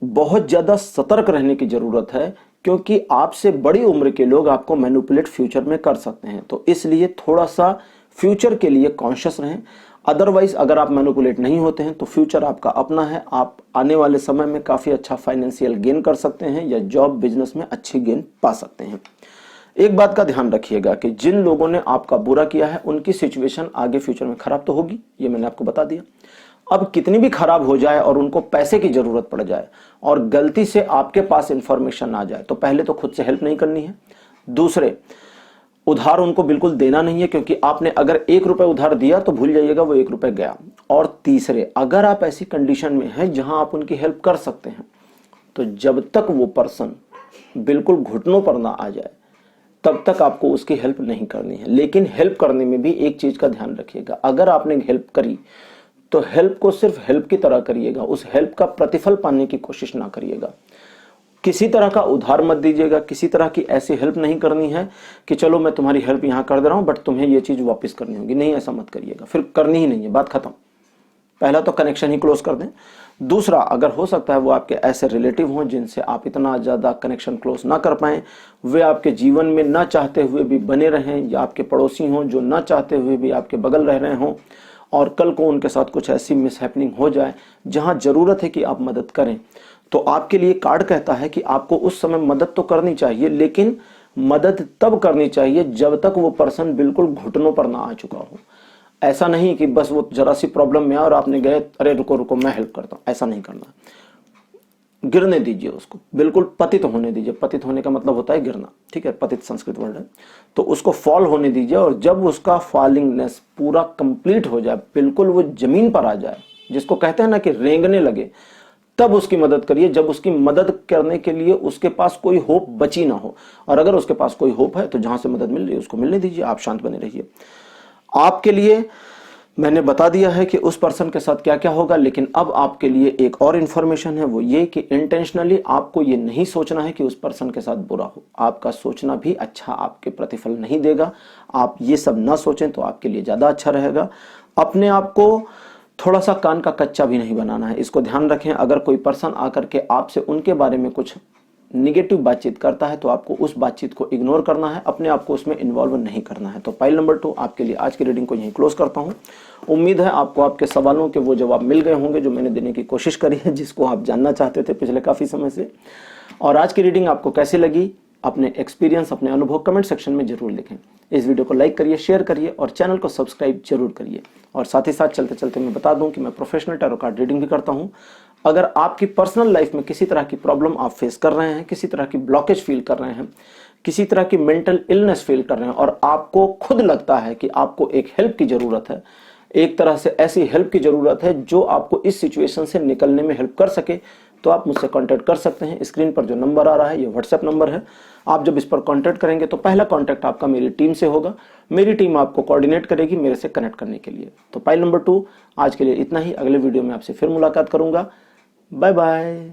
बहुत ज्यादा सतर्क रहने की जरूरत है, क्योंकि आपसे बड़ी उम्र के लोग आपको मैनिपुलेट फ्यूचर में कर सकते हैं। तो इसलिए थोड़ा सा फ्यूचर के लिए कॉन्शियस रहें। अदरवाइज अगर आप मैनिपुलेट नहीं होते हैं तो फ्यूचर आपका अपना है। आप आने वाले समय में काफी अच्छा फाइनेंशियल गेन कर सकते हैं या जॉब बिजनेस में अच्छी गेन पा सकते हैं। एक बात का ध्यान रखिएगा कि जिन लोगों ने आपका बुरा किया है उनकी सिचुएशन आगे फ्यूचर में खराब तो होगी, ये मैंने आपको बता दिया। अब कितनी भी खराब हो जाए और उनको पैसे की जरूरत पड़ जाए और गलती से आपके पास इंफॉर्मेशन आ जाए, तो पहले तो खुद से हेल्प नहीं करनी है। दूसरे, उधार उनको बिल्कुल देना नहीं है, क्योंकि आपने अगर 1 रुपए उधार दिया तो भूल जाइएगा वो 1 रुपए गया। और तीसरे, अगर आप ऐसी कंडीशन में हैं जहां आप उनकी हेल्प कर सकते हैं, तो जब तक वो पर्सन बिल्कुल घुटनों पर ना आ जाए तब तक आपको उसकी हेल्प नहीं करनी है। लेकिन हेल्प करने में भी एक चीज का ध्यान रखिएगा, अगर आपने हेल्प करी तो हेल्प को सिर्फ हेल्प की तरह करिएगा, उस हेल्प का प्रतिफल पाने की कोशिश ना करिएगा। किसी तरह का उधार मत दीजिएगा, किसी तरह की ऐसी हेल्प नहीं करनी है कि चलो मैं तुम्हारी हेल्प यहां कर दे रहा हूं बट तुम्हें ये चीज वापस करनी होगी, नहीं, ऐसा मत करिएगा, फिर करनी ही नहीं है, बात खत्म। पहला तो कनेक्शन ही क्लोज कर दें। दूसरा, अगर हो सकता है वो आपके ऐसे रिलेटिव हों जिनसे आप इतना ज्यादा कनेक्शन क्लोज ना कर पाए, वे आपके जीवन में ना चाहते हुए भी बने रहें, या आपके पड़ोसी हों जो ना चाहते हुए भी आपके बगल रह रहे हों, और कल को उनके साथ कुछ ऐसी मिसहैपनिंग हो जाए जहां जरूरत है कि आप मदद करें, तो आपके लिए कार्ड कहता है कि आपको उस समय मदद तो करनी चाहिए, लेकिन मदद तब करनी चाहिए जब तक वो पर्सन बिल्कुल घुटनों पर ना आ चुका हो। ऐसा नहीं कि बस वो जरा सी प्रॉब्लम में और आपने गए, अरे रुको रुको मैं हेल्प करता हूं, ऐसा नहीं करना। गिरने दीजिए उसको, बिल्कुल पतित होने दीजिए। पतित होने का मतलब होता है गिरना, ठीक है, पतित संस्कृत वर्ड है। तो उसको फॉल होने दीजिए, और जब उसका फॉलिंगनेस पूरा कंप्लीट हो जाए, बिल्कुल वो जमीन पर आ जाए, जिसको कहते हैं ना कि रेंगने लगे, तब उसकी मदद करिए, जब उसकी मदद करने के लिए उसके पास कोई होप बची ना हो। और अगर उसके पास कोई होप है तो जहां से मदद मिल रही है उसको मिलने दीजिए, आप शांत बने रहिए। आपके लिए मैंने बता दिया है कि उस पर्सन के साथ क्या क्या होगा, लेकिन अब आपके लिए एक और इंफॉर्मेशन है, वो ये कि इंटेंशनली आपको ये नहीं सोचना है कि उस पर्सन के साथ बुरा हो। आपका सोचना भी अच्छा आपके प्रतिफल नहीं देगा। आप ये सब ना सोचें तो आपके लिए ज्यादा अच्छा रहेगा। अपने आप को थोड़ा सा कान का कच्चा भी नहीं बनाना है, इसको ध्यान रखें। अगर कोई पर्सन आकर के आपसे उनके बारे में कुछ निगेटिव बातचीत करता है तो आपको उस बातचीत को इग्नोर करना है, अपने आप को उसमें इन्वॉल्व नहीं करना है। तो पाइल नंबर 2 आपके लिए आज की रीडिंग को यहीं क्लोज करता हूं। उम्मीद है आपको आपके सवालों के वो जवाब मिल गए होंगे जो मैंने देने की कोशिश करी है, जिसको आप जानना चाहते थे पिछले काफी समय से। और आज की रीडिंग आपको कैसी लगी, अपने एक्सपीरियंस, अपने अनुभव कमेंट सेक्शन में जरूर लिखें। इस वीडियो को लाइक करिए, शेयर करिए और चैनल को सब्सक्राइब जरूर करिए। और साथ ही साथ चलते चलते मैं बता दूं कि मैं प्रोफेशनल टैरो कार्ड रीडिंग भी करता हूं। अगर आपकी पर्सनल लाइफ में किसी तरह की प्रॉब्लम आप फेस कर रहे हैं, किसी तरह की ब्लॉकेज फील कर रहे हैं, किसी तरह की मेंटल इलनेस फील कर रहे हैं, और आपको खुद लगता है कि आपको एक हेल्प की जरूरत है, एक तरह से ऐसी हेल्प की जरूरत है जो आपको इस सिचुएशन से निकलने में हेल्प कर सके, तो आप मुझसे कांटेक्ट कर सकते हैं। स्क्रीन पर जो नंबर आ रहा है ये व्हाट्सएप नंबर है। आप जब इस पर कांटेक्ट करेंगे तो पहला कांटेक्ट आपका मेरी टीम से होगा। मेरी टीम आपको कोऑर्डिनेट करेगी मेरे से कनेक्ट करने के लिए। तो पाइल नंबर 2 आज के लिए इतना ही। अगले वीडियो में आपसे फिर मुलाकात करूंगा। Bye bye.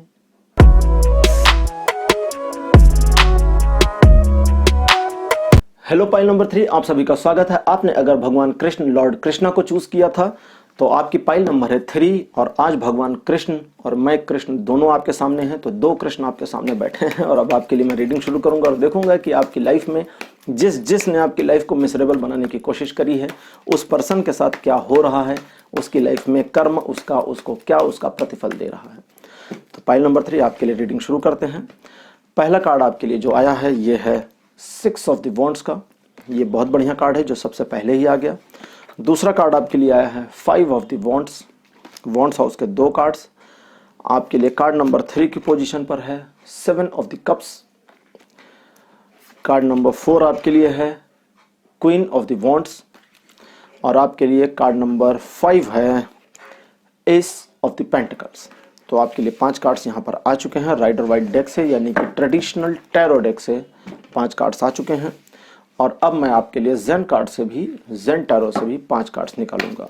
Hello pile number 3, आप सभी का स्वागत है। आपने अगर भगवान कृष्ण, लॉर्ड कृष्णा को चूज किया था तो आपकी पाइल नंबर है 3, और आज भगवान कृष्ण और मैं कृष्ण दोनों आपके सामने हैं। तो 2 कृष्ण आपके सामने बैठे हैं, और अब आपके लिए मैं रीडिंग शुरू करूंगा और देखूंगा कि आपकी लाइफ में जिसने आपकी लाइफ को मिसरेबल बनाने की कोशिश करी है, उस पर्सन के साथ क्या हो रहा है, उसकी लाइफ में कर्म उसको क्या उसका प्रतिफल दे रहा है। तो पाइल नंबर 3 आपके लिए रीडिंग शुरू करते हैं। पहला कार्ड आपके लिए जो आया है ये है 6 ऑफ द वॉन्ड्स का। ये बहुत बढ़िया कार्ड है जो सबसे पहले ही आ गया। दूसरा कार्ड आपके लिए आया है 5 of the wands. Wands house के 2 कार्ड्स आपके लिए। कार्ड नंबर 3 की पोजीशन पर है 7 of the cups. Card number 4 आपके लिए है क्वीन ऑफ द वॉन्ड्स, और आपके लिए कार्ड नंबर 5 है एस ऑफ द पेंटिकल्स। तो आपके लिए 5 कार्ड्स यहाँ पर आ चुके हैं राइडर वाइट डेक से, यानी कि ट्रेडिशनल टैरो डेक से 5 कार्ड्स आ चुके हैं। और अब मैं आपके लिए जेन टैरो से भी 5 कार्ड्स निकालूंगा।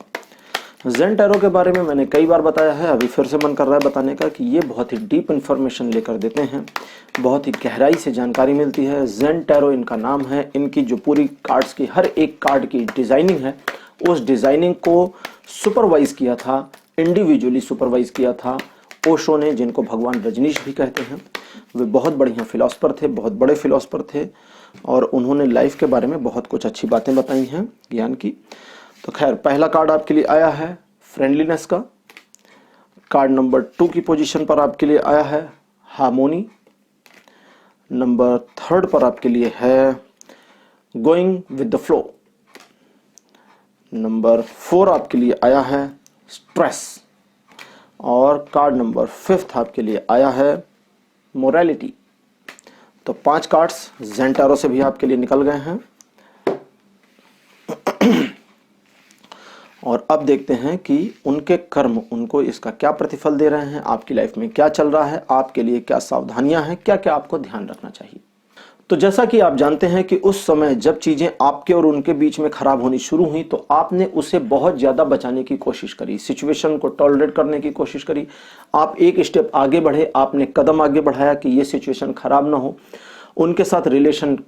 जेन टैरो के बारे में मैंने कई बार बताया है, अभी फिर से मन कर रहा है बताने का कि ये बहुत ही डीप इन्फॉर्मेशन लेकर देते हैं, बहुत ही गहराई से जानकारी मिलती है। जेन टैरो इनका नाम है। इनकी जो पूरी कार्ड्स की हर एक कार्ड की डिजाइनिंग है, उस डिजाइनिंग को सुपरवाइज किया था, इंडिविजुअली सुपरवाइज किया था ओशो ने, जिनको भगवान रजनीश भी कहते हैं। वे बहुत बढ़िया फिलोसफर थे, बहुत बड़े फिलोसफर थे, और उन्होंने लाइफ के बारे में बहुत कुछ अच्छी बातें बताई हैं ज्ञान की। तो खैर, पहला कार्ड आपके लिए आया है फ्रेंडलीनेस का। कार्ड नंबर 2 की पोजीशन पर आपके लिए आया है हार्मोनी। नंबर 3 पर आपके लिए है going with the flow. Number 4 आपके लिए आया है स्ट्रेस। और कार्ड नंबर 5 आपके लिए आया है मोरालिटी। तो 5 कार्ड्स जेन टैरो से भी आपके लिए निकल गए हैं। और अब देखते हैं कि उनके कर्म उनको इसका क्या प्रतिफल दे रहे हैं, आपकी लाइफ में क्या चल रहा है, आपके लिए क्या सावधानियां हैं, क्या क्या आपको ध्यान रखना चाहिए। तो जैसा कि आप जानते हैं कि उस समय जब चीजें आपके और उनके बीच में खराब होनी शुरू हुई, तो आपने उसे बहुत ज्यादा बचाने की कोशिश करी, सिचुएशन को टॉलरेट करने की कोशिश करी। आप एक स्टेप आगे बढ़े, आपने कदम आगे बढ़ाया कि ये सिचुएशन खराब ना हो, उनके साथ रिलेशन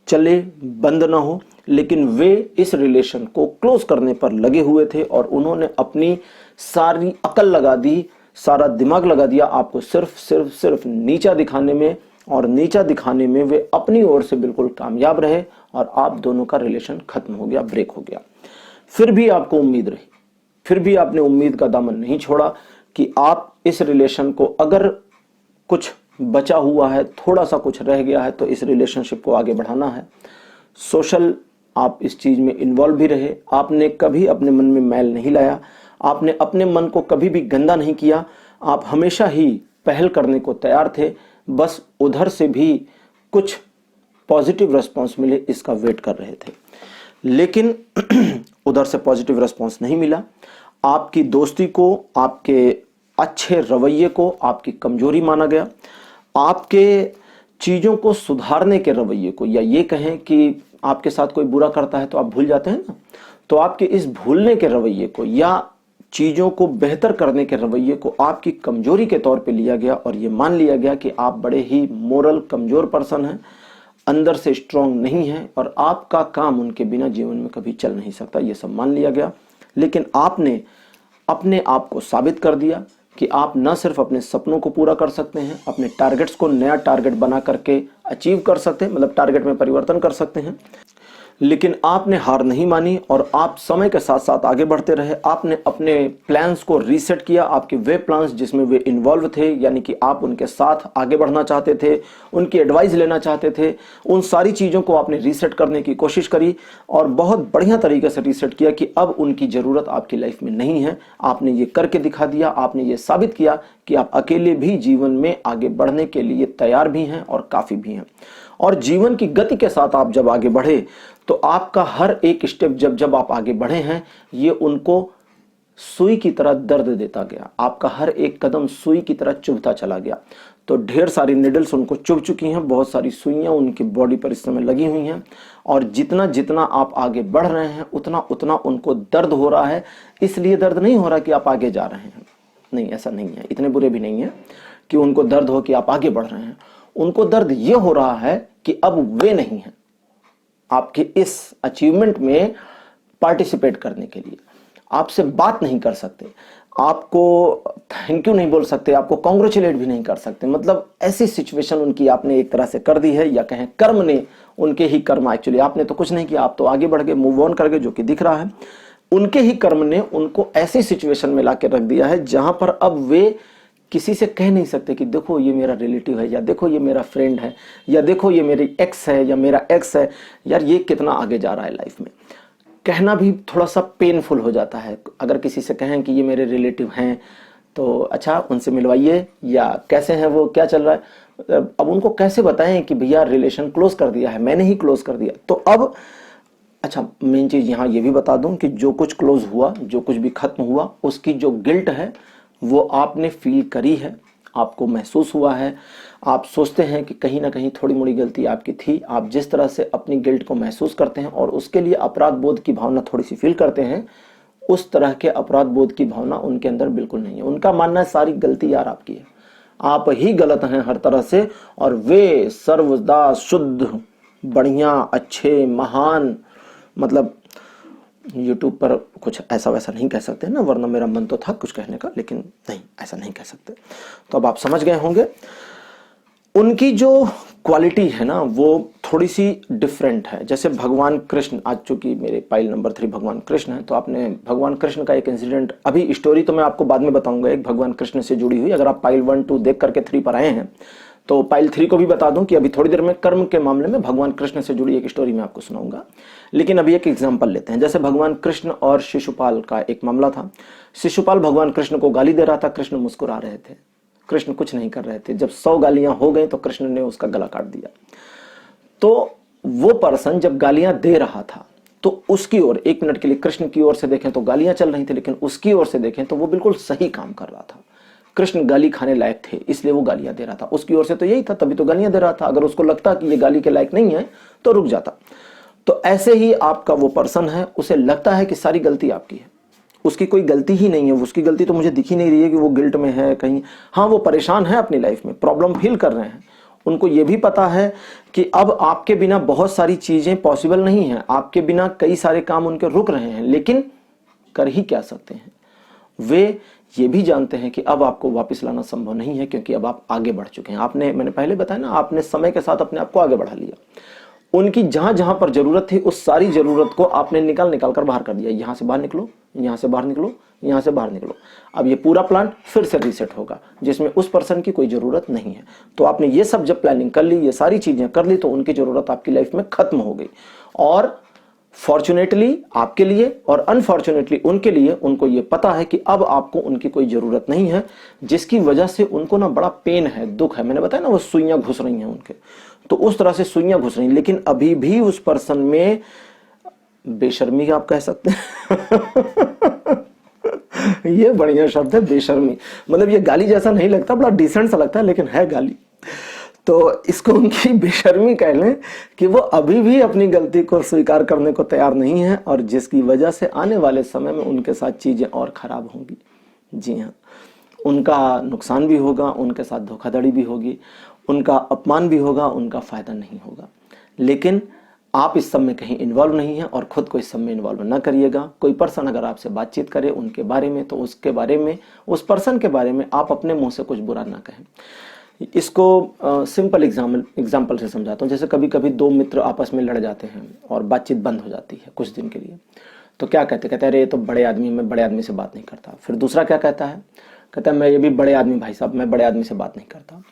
चले, बंद ना हो। लेकिन वे इस रिलेशन को क्लोज करने पर लगे हुए थे और उन्होंने अपनी सारी अकल लगा दी, सारा दिमाग लगा दिया आपको सिर्फ नीचा दिखाने में, और नीचा दिखाने में वे अपनी ओर से बिल्कुल कामयाब रहे और आप दोनों का रिलेशन खत्म हो गया, ब्रेक हो गया। फिर भी आपको उम्मीद रही, फिर भी आपने उम्मीद का दामन नहीं छोड़ा कि आप इस रिलेशन को, अगर कुछ बचा हुआ है, थोड़ा सा कुछ रह गया है, तो इस रिलेशनशिप को आगे बढ़ाना है। सोशल आप इस चीज में इन्वॉल्व भी रहे, आपने कभी अपने मन में मैल नहीं लाया, आपने अपने मन को कभी भी गंदा नहीं किया, आप हमेशा ही पहल करने को तैयार थे। बस उधर से भी कुछ पॉजिटिव रेस्पॉन्स मिले, इसका वेट कर रहे थे, लेकिन उधर से पॉजिटिव रेस्पॉन्स नहीं मिला। आपकी दोस्ती को, आपके अच्छे रवैये को आपकी कमजोरी माना गया, आपके चीजों को सुधारने के रवैये को, या ये कहें कि आपके साथ कोई बुरा करता है तो आप भूल जाते हैं ना, तो आपके इस भूलने के रवैये को या चीजों को बेहतर करने के रवैये को आपकी कमजोरी के तौर पे लिया गया, और ये मान लिया गया कि आप बड़े ही मोरल कमजोर पर्सन हैं, अंदर से स्ट्रांग नहीं है, और आपका काम उनके बिना जीवन में कभी चल नहीं सकता, ये सब मान लिया गया। लेकिन आपने अपने आप को साबित कर दिया कि आप न सिर्फ अपने सपनों को पूरा कर सकते हैं, अपने टारगेट्स को नया टारगेट बना करके अचीव कर सकते हैं, मतलब टारगेट में परिवर्तन कर सकते हैं, लेकिन आपने हार नहीं मानी और आप समय के साथ साथ आगे बढ़ते रहे। आपने अपने प्लान्स को रीसेट किया, आपके वे प्लान्स जिसमें वे इन्वॉल्व थे, यानी कि आप उनके साथ आगे बढ़ना चाहते थे, उनकी एडवाइस लेना चाहते थे, उन सारी चीज़ों को आपने रीसेट करने की कोशिश करी और बहुत बढ़िया तरीके से रीसेट किया कि अब उनकी ज़रूरत आपकी लाइफ में नहीं है। आपने ये करके दिखा दिया, आपने ये साबित किया कि आप अकेले भी जीवन में आगे बढ़ने के लिए तैयार भी हैं और काफ़ी भी हैं। और जीवन की गति के साथ आप जब आगे बढ़े तो आपका हर एक स्टेप जब आप आगे बढ़े हैं, ये उनको सुई की तरह दर्द देता गया, आपका हर एक कदम सुई की तरह चुभता चला गया। तो ढेर सारी निडल्स उनको चुभ चुकी हैं, बहुत सारी सुइयां उनकी बॉडी पर इस समय लगी हुई हैं, और जितना जितना आप आगे बढ़ रहे हैं उतना उतना उनको दर्द हो रहा है। इसलिए दर्द नहीं हो रहा कि आप आगे जा रहे हैं, नहीं, ऐसा नहीं है, इतने बुरे भी नहीं है कि उनको दर्द हो कि आप आगे बढ़ रहे हैं। उनको दर्द ये हो रहा है कि अब वे नहीं हैं आपके इस अचीवमेंट में पार्टिसिपेट करने के लिए, आपसे बात नहीं कर सकते, आपको थैंक यू नहीं बोल सकते, आपको कॉन्ग्रेचुलेट भी नहीं कर सकते। मतलब ऐसी सिचुएशन उनकी आपने एक तरह से कर दी है, या कहें कर्म ने, उनके ही कर्म, एक्चुअली आपने तो कुछ नहीं किया, आप तो आगे बढ़ गए, मूव ऑन कर गए, जो कि दिख रहा है। उनके ही कर्म ने उनको ऐसी सिचुएशन में लाके रख दिया है जहां पर अब वे किसी से कह नहीं सकते कि देखो ये मेरा रिलेटिव है, या देखो ये मेरा फ्रेंड है, या देखो ये मेरी एक्स है, या मेरा एक्स है, यार ये कितना आगे जा रहा है लाइफ में। कहना भी थोड़ा सा पेनफुल हो जाता है। अगर किसी से कहें कि ये मेरे रिलेटिव हैं तो अच्छा उनसे मिलवाइए, या कैसे हैं वो, क्या चल रहा है, अब उनको कैसे बताएं कि भैया रिलेशन क्लोज कर दिया है, मैंने ही क्लोज कर दिया। तो अब अच्छा, मेन चीज यहाँ ये भी बता दूं कि जो कुछ क्लोज हुआ, जो कुछ भी खत्म हुआ, उसकी जो गिल्ट है वो आपने फील करी है, आपको महसूस हुआ है, आप सोचते हैं कि कहीं ना कहीं थोड़ी मोड़ी गलती आपकी थी। आप जिस तरह से अपनी गिल्ट को महसूस करते हैं और उसके लिए अपराध बोध की भावना थोड़ी सी फील करते हैं, उस तरह के अपराध बोध की भावना उनके अंदर बिल्कुल नहीं है। उनका मानना है सारी गलती यार आपकी है, आप ही गलत हैं हर तरह से, और वे सर्वदा शुद्ध, बढ़िया, अच्छे, महान, मतलब यूट्यूब पर कुछ ऐसा वैसा नहीं कह सकते ना, वरना मेरा मन तो था कुछ कहने का, लेकिन नहीं, ऐसा नहीं कह सकते। तो अब आप समझ गए होंगे उनकी जो क्वालिटी है ना वो थोड़ी सी डिफरेंट है। जैसे भगवान कृष्ण, आज चूंकि मेरे पाइल नंबर 3 भगवान कृष्ण है, तो आपने भगवान कृष्ण का एक इंसिडेंट, अभी स्टोरी तो मैं आपको बाद में बताऊंगा एक भगवान कृष्ण से जुड़ी हुई। अगर आप पाइल 1 2 देख करके 3 पर आए हैं तो पाइल 3 को भी बता दूं कि अभी थोड़ी देर में कर्म के मामले में भगवान कृष्ण से जुड़ी एक स्टोरी मैं आपको सुनाऊंगा। लेकिन अभी एक एग्जाम्पल लेते हैं। जैसे भगवान कृष्ण और शिशुपाल का एक मामला था। शिशुपाल भगवान कृष्ण को गाली दे रहा था, कृष्ण मुस्कुरा रहे थे, कृष्ण कुछ नहीं कर रहे थे। जब 100 गालियां हो गई तो कृष्ण ने उसका गला काट दिया। तो वो पर्सन जब गालियां दे रहा था तो उसकी ओर, 1 मिनट के लिए कृष्ण की ओर से देखें तो गालियां चल रही थी, लेकिन उसकी ओर से देखें तो वो बिल्कुल सही काम कर रहा था। कृष्ण गाली खाने लायक थे इसलिए वो गालियां दे रहा था, उसकी ओर से तो यही था, तभी तो गालियां दे रहा था। अगर उसको लगता कि ये गाली के लायक नहीं है तो रुक जाता। तो ऐसे ही आपका वो पर्सन है, उसे लगता है कि सारी गलती आपकी है, उसकी कोई गलती ही नहीं है, उसकी गलती तो मुझे दिख ही नहीं रही है कि वो गिल्ट में है कहीं। हाँ, वो परेशान है अपनी लाइफ में, प्रॉब्लम फील कर रहे हैं। उनको ये भी पता है कि अब आपके बिना बहुत सारी चीजें पॉसिबल नहीं है, आपके बिना कई सारे काम उनके रुक रहे हैं, लेकिन कर ही क्या सकते हैं। वे ये भी जानते हैं कि अब आपको वापस लाना संभव नहीं है, क्योंकि अब आप आगे बढ़ चुके हैं। मैंने पहले बताया ना, आपने समय के साथ अपने आप को आगे बढ़ा लिया। उनकी जहां जहां पर जरूरत थी उस सारी जरूरत को आपने निकाल कर बाहर कर दिया। यहां से बाहर निकलो, यहां से बाहर निकलो, यहां से बाहर निकलो। अब ये पूरा प्लान फिर से रीसेट होगा जिसमें उस पर्सन की कोई जरूरत नहीं है। तो आपने ये सब जब प्लानिंग कर ली, ये सारी चीजें कर ली, तो उनकी जरूरत आपकी लाइफ में खत्म हो गई। और फॉर्चुनेटली आपके लिए और अनफॉर्चुनेटली उनके लिए, उनको ये पता है कि अब आपको उनकी कोई जरूरत नहीं है, जिसकी वजह से उनको ना बड़ा पेन है, दुख है। मैंने बताया ना वो सुइयां घुस रही हैं उनके, तो उस तरह से सुइयां घुस रही हैं। लेकिन अभी भी उस पर्सन में बेशर्मी आप कह सकते हैं ये बढ़िया शब्द है, बेशर्मी। मतलब ये गाली जैसा नहीं लगता, बड़ा डिसेंट सा लगता है, लेकिन है गाली। तो इसको उनकी बेशर्मी कह लें कि वो अभी भी अपनी गलती को स्वीकार करने को तैयार नहीं है, और जिसकी वजह से आने वाले समय में उनके साथ चीजें और खराब होंगी। जी हाँ, उनका नुकसान भी होगा, उनके साथ धोखाधड़ी भी होगी, उनका अपमान भी होगा, उनका फायदा नहीं होगा। लेकिन आप इस सब में कहीं इन्वॉल्व नहीं है और खुद को इस सब में इन्वॉल्व ना करिएगा। कोई पर्सन अगर आपसे बातचीत करे उनके बारे में, तो उसके बारे में, उस पर्सन के बारे में आप अपने मुंह से कुछ बुरा ना कहें। इसको सिंपल एग्जाम्पल से समझाता हूँ। जैसे कभी कभी 2 मित्र आपस में लड़ जाते हैं और बातचीत बंद हो जाती है कुछ दिन के लिए। तो क्या कहते हैं, अरे ये तो बड़े आदमी, मैं बड़े आदमी से बात नहीं करता। फिर दूसरा क्या कहता है, कहता है मैं ये भी बड़े आदमी, भाई साहब मैं बड़े आदमी से बात नहीं करता।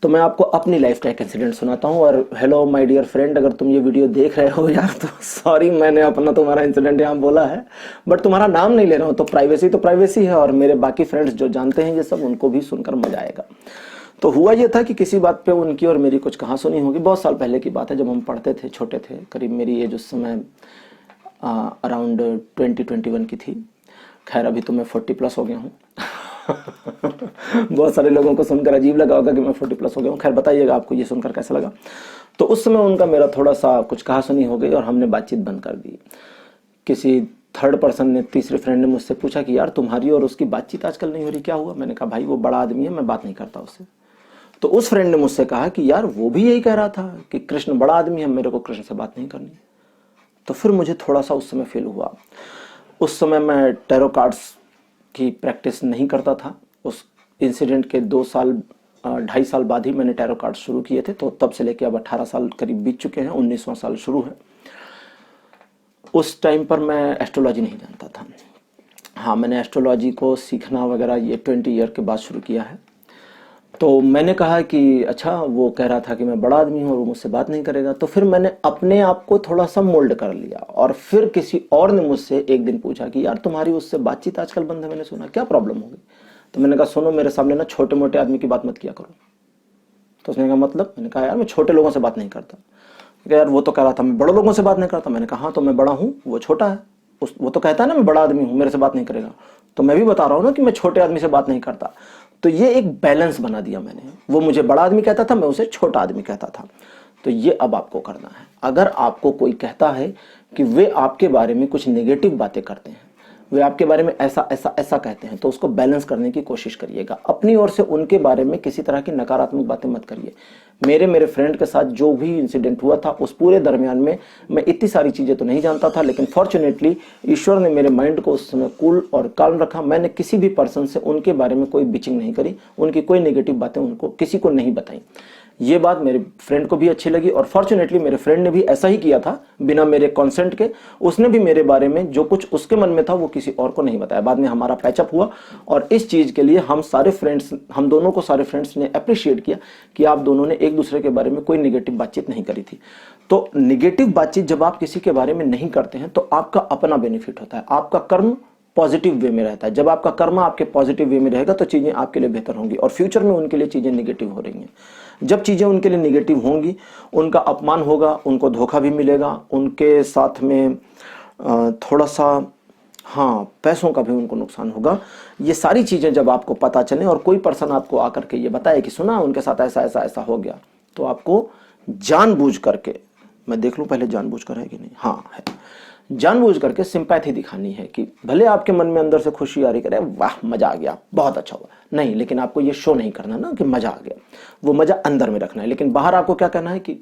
तो मैं आपको अपनी लाइफ का एक इंसिडेंट सुनाता हूँ। और हेलो माय डियर फ्रेंड, अगर तुम ये वीडियो देख रहे हो यार, तो सॉरी मैंने अपना तुम्हारा इंसिडेंट यहाँ बोला है, बट तुम्हारा नाम नहीं ले रहा हूँ। तो प्राइवेसी है, और मेरे बाकी फ्रेंड्स जो जानते हैं ये सब, उनको भी सुनकर मजा आएगा। तो हुआ ये था कि किसी बात पे उनकी और मेरी कुछ कहाँ सुनी होगी, बहुत साल पहले की बात है, जब हम पढ़ते थे, छोटे थे, करीब मेरी एज उस समय अराउंड 20-21 की थी। खैर अभी तो मैं 40+ हो गया हूँ बहुत सारे लोगों को सुनकर अजीब लगा होगा कि मैं 40+ हो गया हूँ। खैर बताइएगा आपको ये सुनकर कैसा लगा। तो उस समय उनका मेरा थोड़ा सा कुछ कहा सुनी हो गई और हमने बातचीत बंद कर दी। किसी थर्ड पर्सन ने, तीसरे फ्रेंड ने मुझसे पूछा कि यार तुम्हारी और उसकी बातचीत आजकल नहीं हो रही, क्या हुआ? मैंने कहा भाई वो बड़ा आदमी है, मैं बात नहीं करता उससे। तो उस फ्रेंड ने मुझसे कहा कि यार वो भी यही कह रहा था कि कृष्ण बड़ा आदमी है, मेरे को कृष्ण से बात नहीं करनी। तो फिर मुझे थोड़ा सा उस समय फील हुआ। उस समय मैं टैरो कार्ड्स की प्रैक्टिस नहीं करता था। उस इंसिडेंट के 2-2.5 साल बाद ही मैंने टैरो कार्ड शुरू किए थे। तो तब से लेकर अब 18 साल करीब बीत चुके हैं, 19वां साल शुरू है। उस टाइम पर मैं एस्ट्रोलॉजी नहीं जानता था। हाँ, मैंने एस्ट्रोलॉजी को सीखना वगैरह ये 20 ईयर के बाद शुरू किया है। तो मैंने कहा कि अच्छा, वो कह रहा था कि मैं बड़ा आदमी हूँ और वो मुझसे बात नहीं करेगा। तो फिर मैंने अपने आप को थोड़ा सा मोल्ड कर लिया। और फिर किसी और ने मुझसे एक दिन पूछा कि यार तुम्हारी उससे बातचीत आजकल बंद है, मैंने सुना, क्या प्रॉब्लम हो गई? तो मैंने कहा सुनो, मेरे सामने ना छोटे मोटे आदमी की बात मत किया करो। तो उसने कहा मतलब? मैंने कहा यार मैं छोटे लोगों से बात नहीं करता। यार वो तो कह रहा था मैं बड़े लोगों से बात नहीं करता। मैंने कहा हाँ, तो मैं बड़ा हूँ, वो छोटा है। वो तो कहता है ना मैं बड़ा आदमी हूँ, मेरे से बात नहीं करेगा। तो मैं भी बता रहा हूं ना कि मैं छोटे आदमी से बात नहीं करता। तो ये एक बैलेंस बना दिया मैंने। वो मुझे बड़ा आदमी कहता था, मैं उसे छोटा आदमी कहता था। तो ये अब आपको करना है। अगर आपको कोई कहता है कि वे आपके बारे में कुछ नेगेटिव बातें करते हैं, वे आपके बारे में ऐसा ऐसा ऐसा कहते हैं, तो उसको बैलेंस करने की कोशिश करिएगा। अपनी ओर से उनके बारे में किसी तरह की नकारात्मक बातें मत करिए। मेरे फ्रेंड के साथ जो भी इंसिडेंट हुआ था उस पूरे दरमियान में मैं इतनी सारी चीज़ें तो नहीं जानता था, लेकिन फॉर्चुनेटली ईश्वर ने मेरे माइंड को उस समय कूल और काल्म रखा। मैंने किसी भी पर्सन से उनके बारे में कोई बिचिंग नहीं करी, उनकी कोई नेगेटिव बातें उनको किसी को नहीं बताई। ये बात मेरे फ्रेंड को भी अच्छी लगी और फॉर्चुनेटली मेरे फ्रेंड ने भी ऐसा ही किया था बिना मेरे कंसेंट के। उसने भी मेरे बारे में जो कुछ उसके मन में था वो किसी और को नहीं बताया। बाद में हमारा पैचअप हुआ और इस चीज के लिए हम दोनों को सारे फ्रेंड्स ने अप्रिशिएट किया कि आप दोनों ने एक दूसरे के बारे में कोई निगेटिव बातचीत नहीं करी थी। तो निगेटिव बातचीत जब आप किसी के बारे में नहीं करते हैं तो आपका अपना बेनिफिट होता है, आपका कर्म पॉजिटिव वे में रहता है। जब आपका कर्म आपके पॉजिटिव वे में रहेगा तो चीजें आपके लिए बेहतर होंगी और फ्यूचर में उनके लिए चीजें निगेटिव हो रही हैं। जब चीजें उनके लिए निगेटिव होंगी, उनका अपमान होगा, उनको धोखा भी मिलेगा, उनके साथ में थोड़ा सा पैसों का भी उनको नुकसान होगा। ये सारी चीजें जब आपको पता चले और कोई पर्सन आपको आकर के ये बताए कि सुना उनके साथ ऐसा ऐसा ऐसा हो गया, तो आपको जानबूझ करके, मैं देख लूं पहले जानबूझ कर है कि नहीं, हाँ है, जानबूझ करके सिंपैथी दिखानी है कि भले आपके मन में अंदर से खुशी आ रही, करे वाह मजा आ गया, बहुत अच्छा हुआ, नहीं, लेकिन आपको ये शो नहीं करना ना कि मजा आ गया, वो मजा अंदर में रखना है। लेकिन बाहर आपको क्या कहना है कि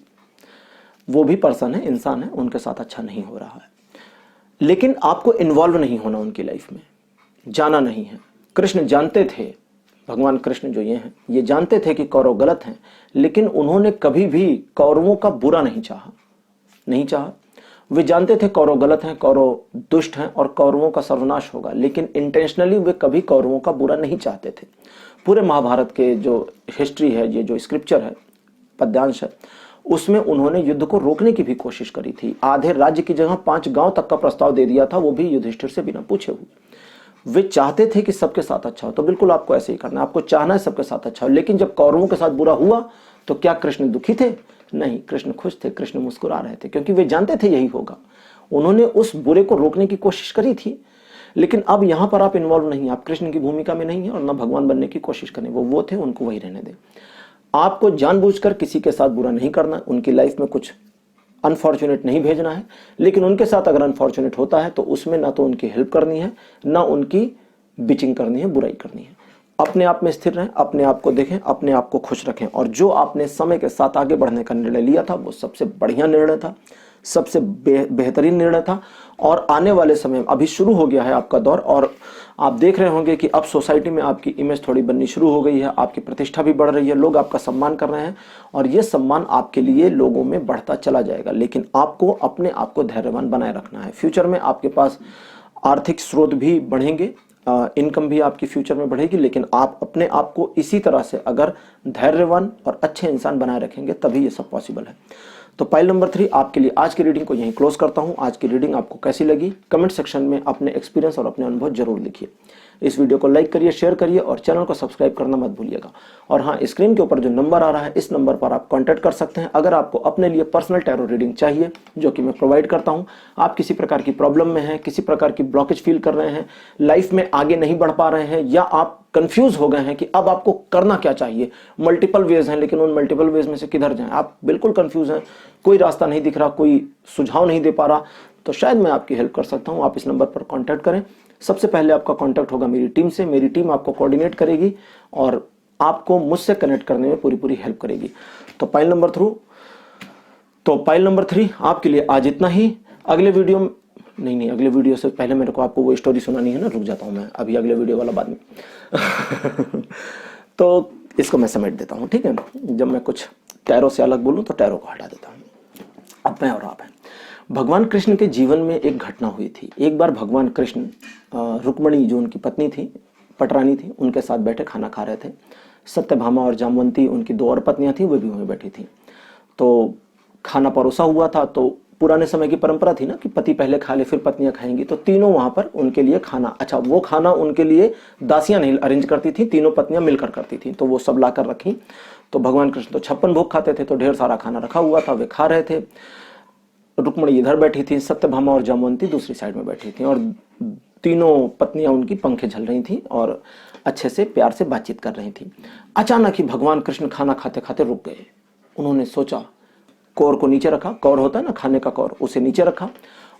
वो भी पर्सन है, इंसान है, उनके साथ अच्छा नहीं हो रहा है। लेकिन आपको इन्वॉल्व नहीं होना उनकी लाइफ में, जाना नहीं है। कृष्ण जानते थे, भगवान कृष्ण जो ये हैं, ये जानते थे कि कौरव गलत हैं, लेकिन उन्होंने कभी भी कौरवों का बुरा नहीं चाहा। वे जानते थे कौरव गलत हैं, कौरव दुष्ट हैं और कौरवों का सर्वनाश होगा, लेकिन इंटेंशनली वे कभी कौरवों का बुरा नहीं चाहते थे। पूरे महाभारत के जो हिस्ट्री है, ये जो स्क्रिप्चर है, पद्यांश है, उसमें उन्होंने युद्ध को रोकने की भी कोशिश करी थी। आधे राज्य की जगह 5 गांव तक का प्रस्ताव दे दिया था, वो भी युधिष्ठिर से बिना पूछे हुए। वे चाहते थे कि सबके साथ अच्छा हो, तो बिल्कुल आपको ऐसे ही करना है, आपको चाहना है सबके साथ अच्छा हो। लेकिन जब कौरवों के साथ बुरा हुआ तो क्या कृष्ण दुखी थे? नहीं, कृष्ण खुश थे, कृष्ण मुस्कुरा रहे थे, क्योंकि वे जानते थे यही होगा। उन्होंने उस बुरे को रोकने की कोशिश करी थी। लेकिन अब यहां पर आप इन्वॉल्व नहीं, आप कृष्ण की भूमिका में नहीं है और ना भगवान बनने की कोशिश करें। वो थे, उनको वही रहने दें। आपको जानबूझकर किसी के साथ बुरा नहीं करना, उनकी लाइफ में कुछ अनफॉर्चुनेट नहीं भेजना है। लेकिन उनके साथ अगर अनफॉर्चुनेट होता है तो उसमें ना तो उनकी हेल्प करनी है, ना उनकी बिचिंग करनी है, बुराई करनी है। अपने आप में स्थिर रहें, अपने आप को देखें, अपने आप को खुश रखें। और जो आपने समय के साथ आगे बढ़ने का निर्णय लिया था वो सबसे बढ़िया निर्णय था, सबसे बेहतरीन निर्णय था। और आने वाले समय, अभी शुरू हो गया है आपका दौर, और आप देख रहे होंगे कि अब सोसाइटी में आपकी इमेज थोड़ी बननी शुरू हो गई है, आपकी प्रतिष्ठा भी बढ़ रही है, लोग आपका सम्मान कर रहे हैं और ये सम्मान आपके लिए लोगों में बढ़ता चला जाएगा। लेकिन आपको अपने आप को धैर्यवान बनाए रखना है। फ्यूचर में आपके पास आर्थिक स्रोत भी बढ़ेंगे, इनकम भी आपकी फ्यूचर में बढ़ेगी, लेकिन आप अपने आप को इसी तरह से अगर धैर्यवान और अच्छे इंसान बनाए रखेंगे तभी ये सब पॉसिबल है। तो पाइल नंबर 3 आपके लिए आज की रीडिंग को यहीं क्लोज करता हूं। आज की रीडिंग आपको कैसी लगी कमेंट सेक्शन में अपने एक्सपीरियंस और अपने अनुभव जरूर लिखिए। इस वीडियो को लाइक करिए, शेयर करिए और चैनल को सब्सक्राइब करना मत भूलिएगा। और हाँ, स्क्रीन के ऊपर जो नंबर आ रहा है, इस नंबर पर आप कांटेक्ट कर सकते हैं अगर आपको अपने लिए पर्सनल टैरो रीडिंग चाहिए, जो कि मैं प्रोवाइड करता हूं। आप किसी प्रकार की प्रॉब्लम में हैं, किसी प्रकार की ब्लॉकेज फील कर रहे हैं, लाइफ में आगे नहीं बढ़ पा रहे हैं, या आप कंफ्यूज हो गए हैं कि अब आपको करना क्या चाहिए। मल्टीपल वेज हैं, लेकिन उन मल्टीपल वेज में से किधर जाएं, आप बिल्कुल कंफ्यूज हैं, कोई रास्ता नहीं दिख रहा, कोई सुझाव नहीं दे पा रहा, तो शायद मैं आपकी हेल्प कर सकता हूं। आप इस नंबर पर कांटेक्ट करें। सबसे पहले आपका कांटेक्ट होगा मेरी टीम से, मेरी टीम आपको कोऑर्डिनेट करेगी और आपको मुझसे कनेक्ट करने में पूरी हेल्प करेगी। तो पाइल नंबर 3 आपके लिए आज इतना ही। अगले वीडियो अगले वीडियो से पहले मेरे को आपको वो स्टोरी सुनानी है ना, रुक जाता हूं मैं, अभी अगले वीडियो वाला बाद में तो इसको मैं समेट देता हूं, ठीक है। जब मैं कुछ टैरो से अलग बोलूं तो टैरो को हटा देता हूं। अब मैं और आप हैं। भगवान कृष्ण के जीवन में एक घटना हुई थी। एक बार भगवान कृष्ण रुक्मणी जो उनकी पत्नी थी, पटरानी थी, उनके साथ बैठे खाना खा रहे थे। सत्यभामा और जामवंती उनकी 2 और पत्नियां थी, वो भी वहीं बैठी थी। तो खाना परोसा हुआ था। तो पुराने समय की परंपरा थी ना कि पति पहले खा ले फिर पत्नियां खाएंगी। तो तीनों वहां पर उनके लिए खाना, अच्छा वो खाना उनके लिए दासियां नहीं अरेंज करती थी, तीनों पत्नियां मिलकर करती थी। तो वो सब लाकर रखी। तो भगवान कृष्ण तो 56 भोग खाते थे, तो ढेर सारा खाना रखा हुआ था, वे खा रहे थे। रुक्मणी इधर बैठी थी, सत्यभामा और जामवंती दूसरी साइड में बैठी थी। और तीनों पत्नियां उनकी पंखे झल रही थी और अच्छे से प्यार से बातचीत कर रही थी। अचानक ही भगवान कृष्ण खाना खाते खाते रुक गए। उन्होंने सोचा, कौर को नीचे रखा, कौर होता है ना खाने का कौर, उसे नीचे रखा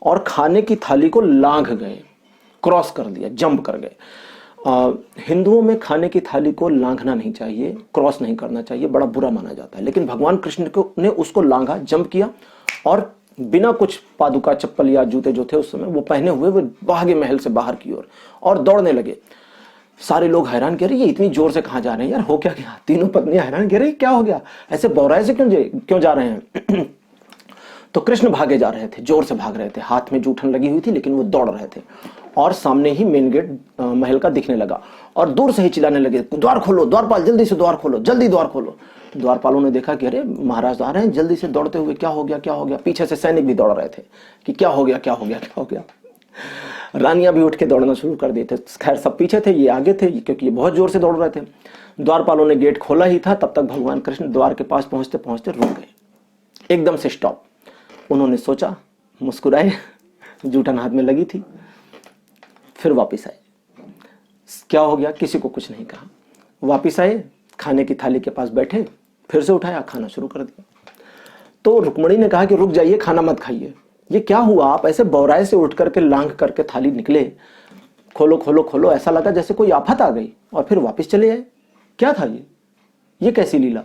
और खाने की थाली को लांघ गए, क्रॉस कर दिया, जंप कर गए। हिंदुओं में खाने की थाली को लांघना नहीं चाहिए, क्रॉस नहीं करना चाहिए, बड़ा बुरा माना जाता है। लेकिन भगवान कृष्ण ने उसको लांघा, जंप किया और बिना कुछ पादुका चप्पल या जूते जो थे उस समय वो पहने हुए वो भागे महल से बाहर की ओर और दौड़ने लगे। सारे लोग हैरान कह रहे ये इतनी जोर से कहाँ जा रहे हैं यार, हो क्या गया? तीनों पत्नियां हैरान कह रही क्या हो गया, ऐसे बौराए से क्यों जा रहे हैं? तो कृष्ण भागे जा रहे थे, जोर से भाग रहे थे, हाथ में जूठन लगी हुई थी लेकिन वो दौड़ रहे थे और सामने ही मेन गेट महल का दिखने लगा और दूर से ही चिल्लाने लगे, द्वार खोलो, द्वारपाल जल्दी से द्वार खोलो, जल्दी द्वार खोलो। द्वारपालों ने देखा कि अरे महाराज आ रहे हैं जल्दी से दौड़ते हुए, क्या हो गया क्या हो गया? पीछे से सैनिक भी दौड़ रहे थे कि क्या हो गया क्या हो गया क्या हो गया। रानियां भी उठ के दौड़ना शुरू कर दिए थे। खैर सब पीछे थे, ये आगे थे क्योंकि ये बहुत जोर से दौड़ रहे थे। द्वारपालों ने गेट खोला ही था, तब तक भगवान कृष्ण द्वार के पास पहुंचते पहुंचते रुक गए, एकदम से स्टॉप। उन्होंने सोचा, मुस्कुराए, जूठन हाथ में लगी थी, फिर वापिस आए। क्या हो गया? किसी को कुछ नहीं कहा। वापिस आए, खाने की थाली के पास बैठे, फिर से उठाया, खाना शुरू कर दिया। तो रुक्मणी ने कहा कि रुक जाइए, खाना मत खाइए। ये क्या हुआ? आप ऐसे बौराए से उठ करके लांघ करके थाली निकले, खोलो खोलो खोलो, ऐसा लगा जैसे कोई आफत आ गई और फिर वापस चले आए। क्या था ये कैसी लीला?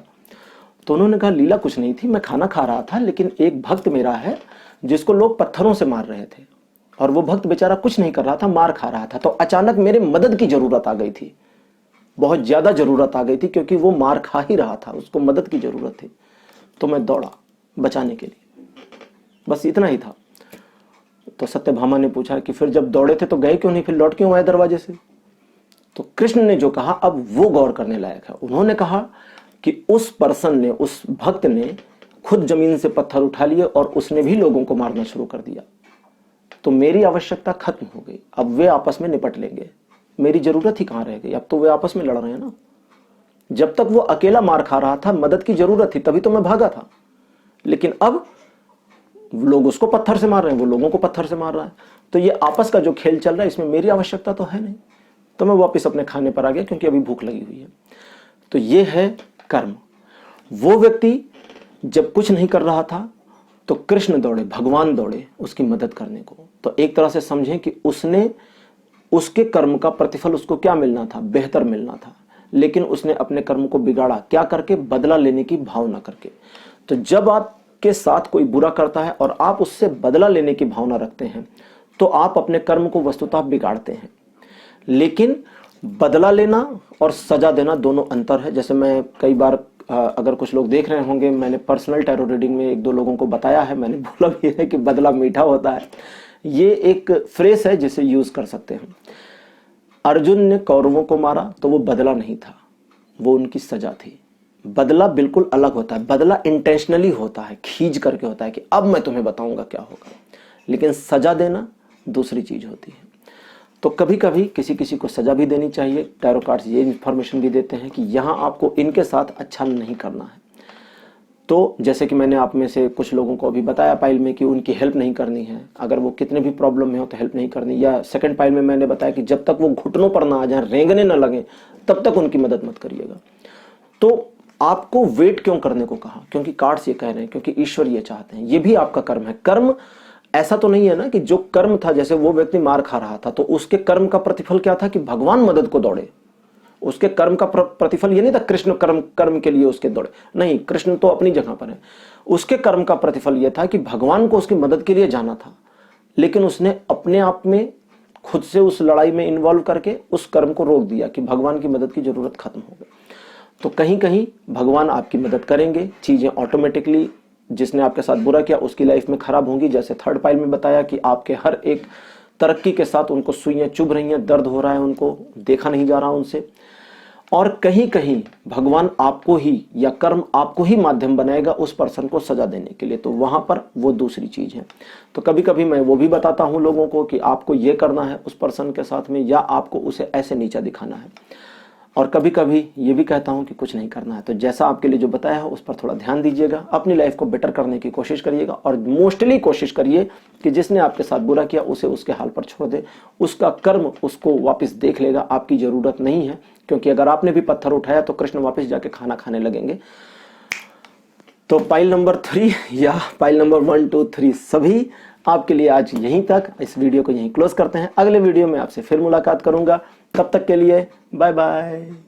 तो उन्होंने कहा लीला कुछ नहीं थी, मैं खाना खा रहा था लेकिन एक भक्त मेरा है जिसको लोग पत्थरों से मार रहे थे और वो भक्त बेचारा कुछ नहीं कर रहा था, मार खा रहा था। तो अचानक मेरे मदद की जरूरत आ गई थी, बहुत ज्यादा जरूरत आ गई थी क्योंकि वो मार खा ही रहा था, उसको मदद की जरूरत थी। तो मैं दौड़ा बचाने के लिए, बस इतना ही था। तो सत्यभामा ने पूछा कि फिर जब दौड़े थे तो गए क्यों नहीं, फिर लौट क्यों आए दरवाजे से? तो कृष्ण ने जो कहा अब वो गौर करने लायक है। उन्होंने कहा कि उस पर्सन ने, उस भक्त ने खुद जमीन से पत्थर उठा लिए और उसने भी लोगों को मारना शुरू कर दिया। तो मेरी आवश्यकता खत्म हो गई, अब वे आपस में निपट लेंगे, मेरी जरूरत ही कहां रह गई? अब तो वे आपस में लड़ रहे हैं ना। जब तक वो अकेला मार खा रहा था, मदद की जरूरत थी, तभी तो मैं भागा था। लेकिन अब लोग उसको पत्थर से मार रहे हैं, वो लोगों को पत्थर से मार रहा है। तो ये आपस का जो खेल चल रहा है, इसमें मेरी आवश्यकता तो है नहीं। तो मैं वापस अपने खाने पर आ गया क्योंकि अभी भूख लगी हुई है। तो ये है कर्म। वो व्यक्ति जब कुछ नहीं कर रहा था तो कृष्ण दौड़े, भगवान दौड़े उसकी मदद करने को। तो एक तरह से समझें कि उसने, उसके कर्म का प्रतिफल उसको क्या मिलना था? बेहतर मिलना था। लेकिन उसने अपने कर्म को बिगाड़ा, क्या करके? बदला लेने की भावना करके। तो जब आपके साथ कोई बुरा करता है और आप उससे बदला लेने की भावना रखते हैं तो आप अपने कर्म को वस्तुतः बिगाड़ते हैं। लेकिन बदला लेना और सजा देना दोनों अंतर है। जैसे मैं कई बार, अगर कुछ लोग देख रहे होंगे, मैंने पर्सनल टैरो रीडिंग में एक दो लोगों को बताया है, मैंने बोला भी है कि बदला मीठा होता है। ये एक फ्रेज है जिसे यूज कर सकते हैं। अर्जुन ने कौरवों को मारा तो वो बदला नहीं था, वो उनकी सजा थी। बदला बिल्कुल अलग होता है, बदला इंटेंशनली होता है, खींच करके होता है कि अब मैं तुम्हें बताऊंगा क्या होगा। लेकिन सजा देना दूसरी चीज होती है। तो कभी कभी किसी किसी को सजा भी देनी चाहिए। टैरो कार्ड्स ये इन्फॉर्मेशन भी देते हैं कि यहाँ आपको इनके साथ अच्छा नहीं करना है। तो जैसे कि मैंने आप में से कुछ लोगों को अभी बताया पाइल में कि उनकी हेल्प नहीं करनी है, अगर वो कितने भी प्रॉब्लम में हो तो हेल्प नहीं करनी। या सेकंड पाइल में मैंने बताया कि जब तक वो घुटनों पर ना आ जाए, रेंगने ना लगे, तब तक उनकी मदद मत करिएगा। तो आपको वेट क्यों करने को कहा? क्योंकि कार्ड्स ये कह रहे हैं, क्योंकि ईश्वर ये चाहते हैं। ये भी आपका कर्म है। कर्म ऐसा तो नहीं है ना कि जो कर्म था, जैसे वो व्यक्ति मार खा रहा था तो उसके कर्म का प्रतिफल क्या था कि भगवान मदद को दौड़े। उसके कर्म का प्रतिफल ये नहीं था कृष्ण कर्म के लिए उसके दौड़े, नहीं, कृष्ण तो अपनी जगह पर है। उसके कर्म का प्रतिफल यह था कि भगवान को उसकी मदद के लिए जाना था, लेकिन उसने अपने आप में खुद से उस लड़ाई में इन्वॉल्व करके उस कर्म को रोक दिया कि भगवान की मदद की जरूरत खत्म हो गई। तो कहीं कहीं भगवान आपकी मदद करेंगे, चीजें ऑटोमेटिकली, जिसने आपके साथ बुरा किया उसकी लाइफ में खराब होंगी। जैसे थर्ड पाइल में बताया कि आपके हर एक तरक्की के साथ उनको सुइयां चुभ रही हैं, दर्द हो रहा है, उनको देखा नहीं जा रहा उनसे। और कहीं कहीं भगवान आपको ही या कर्म आपको ही माध्यम बनाएगा उस पर्सन को सजा देने के लिए। तो वहां पर वो दूसरी चीज है। तो कभी कभी मैं वो भी बताता हूं लोगों को कि आपको ये करना है उस पर्सन के साथ में, या आपको उसे ऐसे नीचा दिखाना है। और कभी कभी ये भी कहता हूँ कि कुछ नहीं करना है। तो जैसा आपके लिए जो बताया है उस पर थोड़ा ध्यान दीजिएगा, अपनी लाइफ को बेटर करने की कोशिश करिएगा और मोस्टली कोशिश करिए कि जिसने आपके साथ बुरा किया उसे उसके हाल पर छोड़ दे। उसका कर्म उसको वापस देख लेगा, आपकी ज़रूरत नहीं है, क्योंकि अगर आपने भी पत्थर उठाया तो कृष्ण वापस जाके खाना खाने लगेंगे। तो पाइल नंबर 3 या पाइल नंबर 1, 2, 3 सभी आपके लिए आज यहीं तक। इस वीडियो को यहीं क्लोज करते हैं। अगले वीडियो में आपसे फिर मुलाकात करूंगा। तब तक के लिए बाय बाय।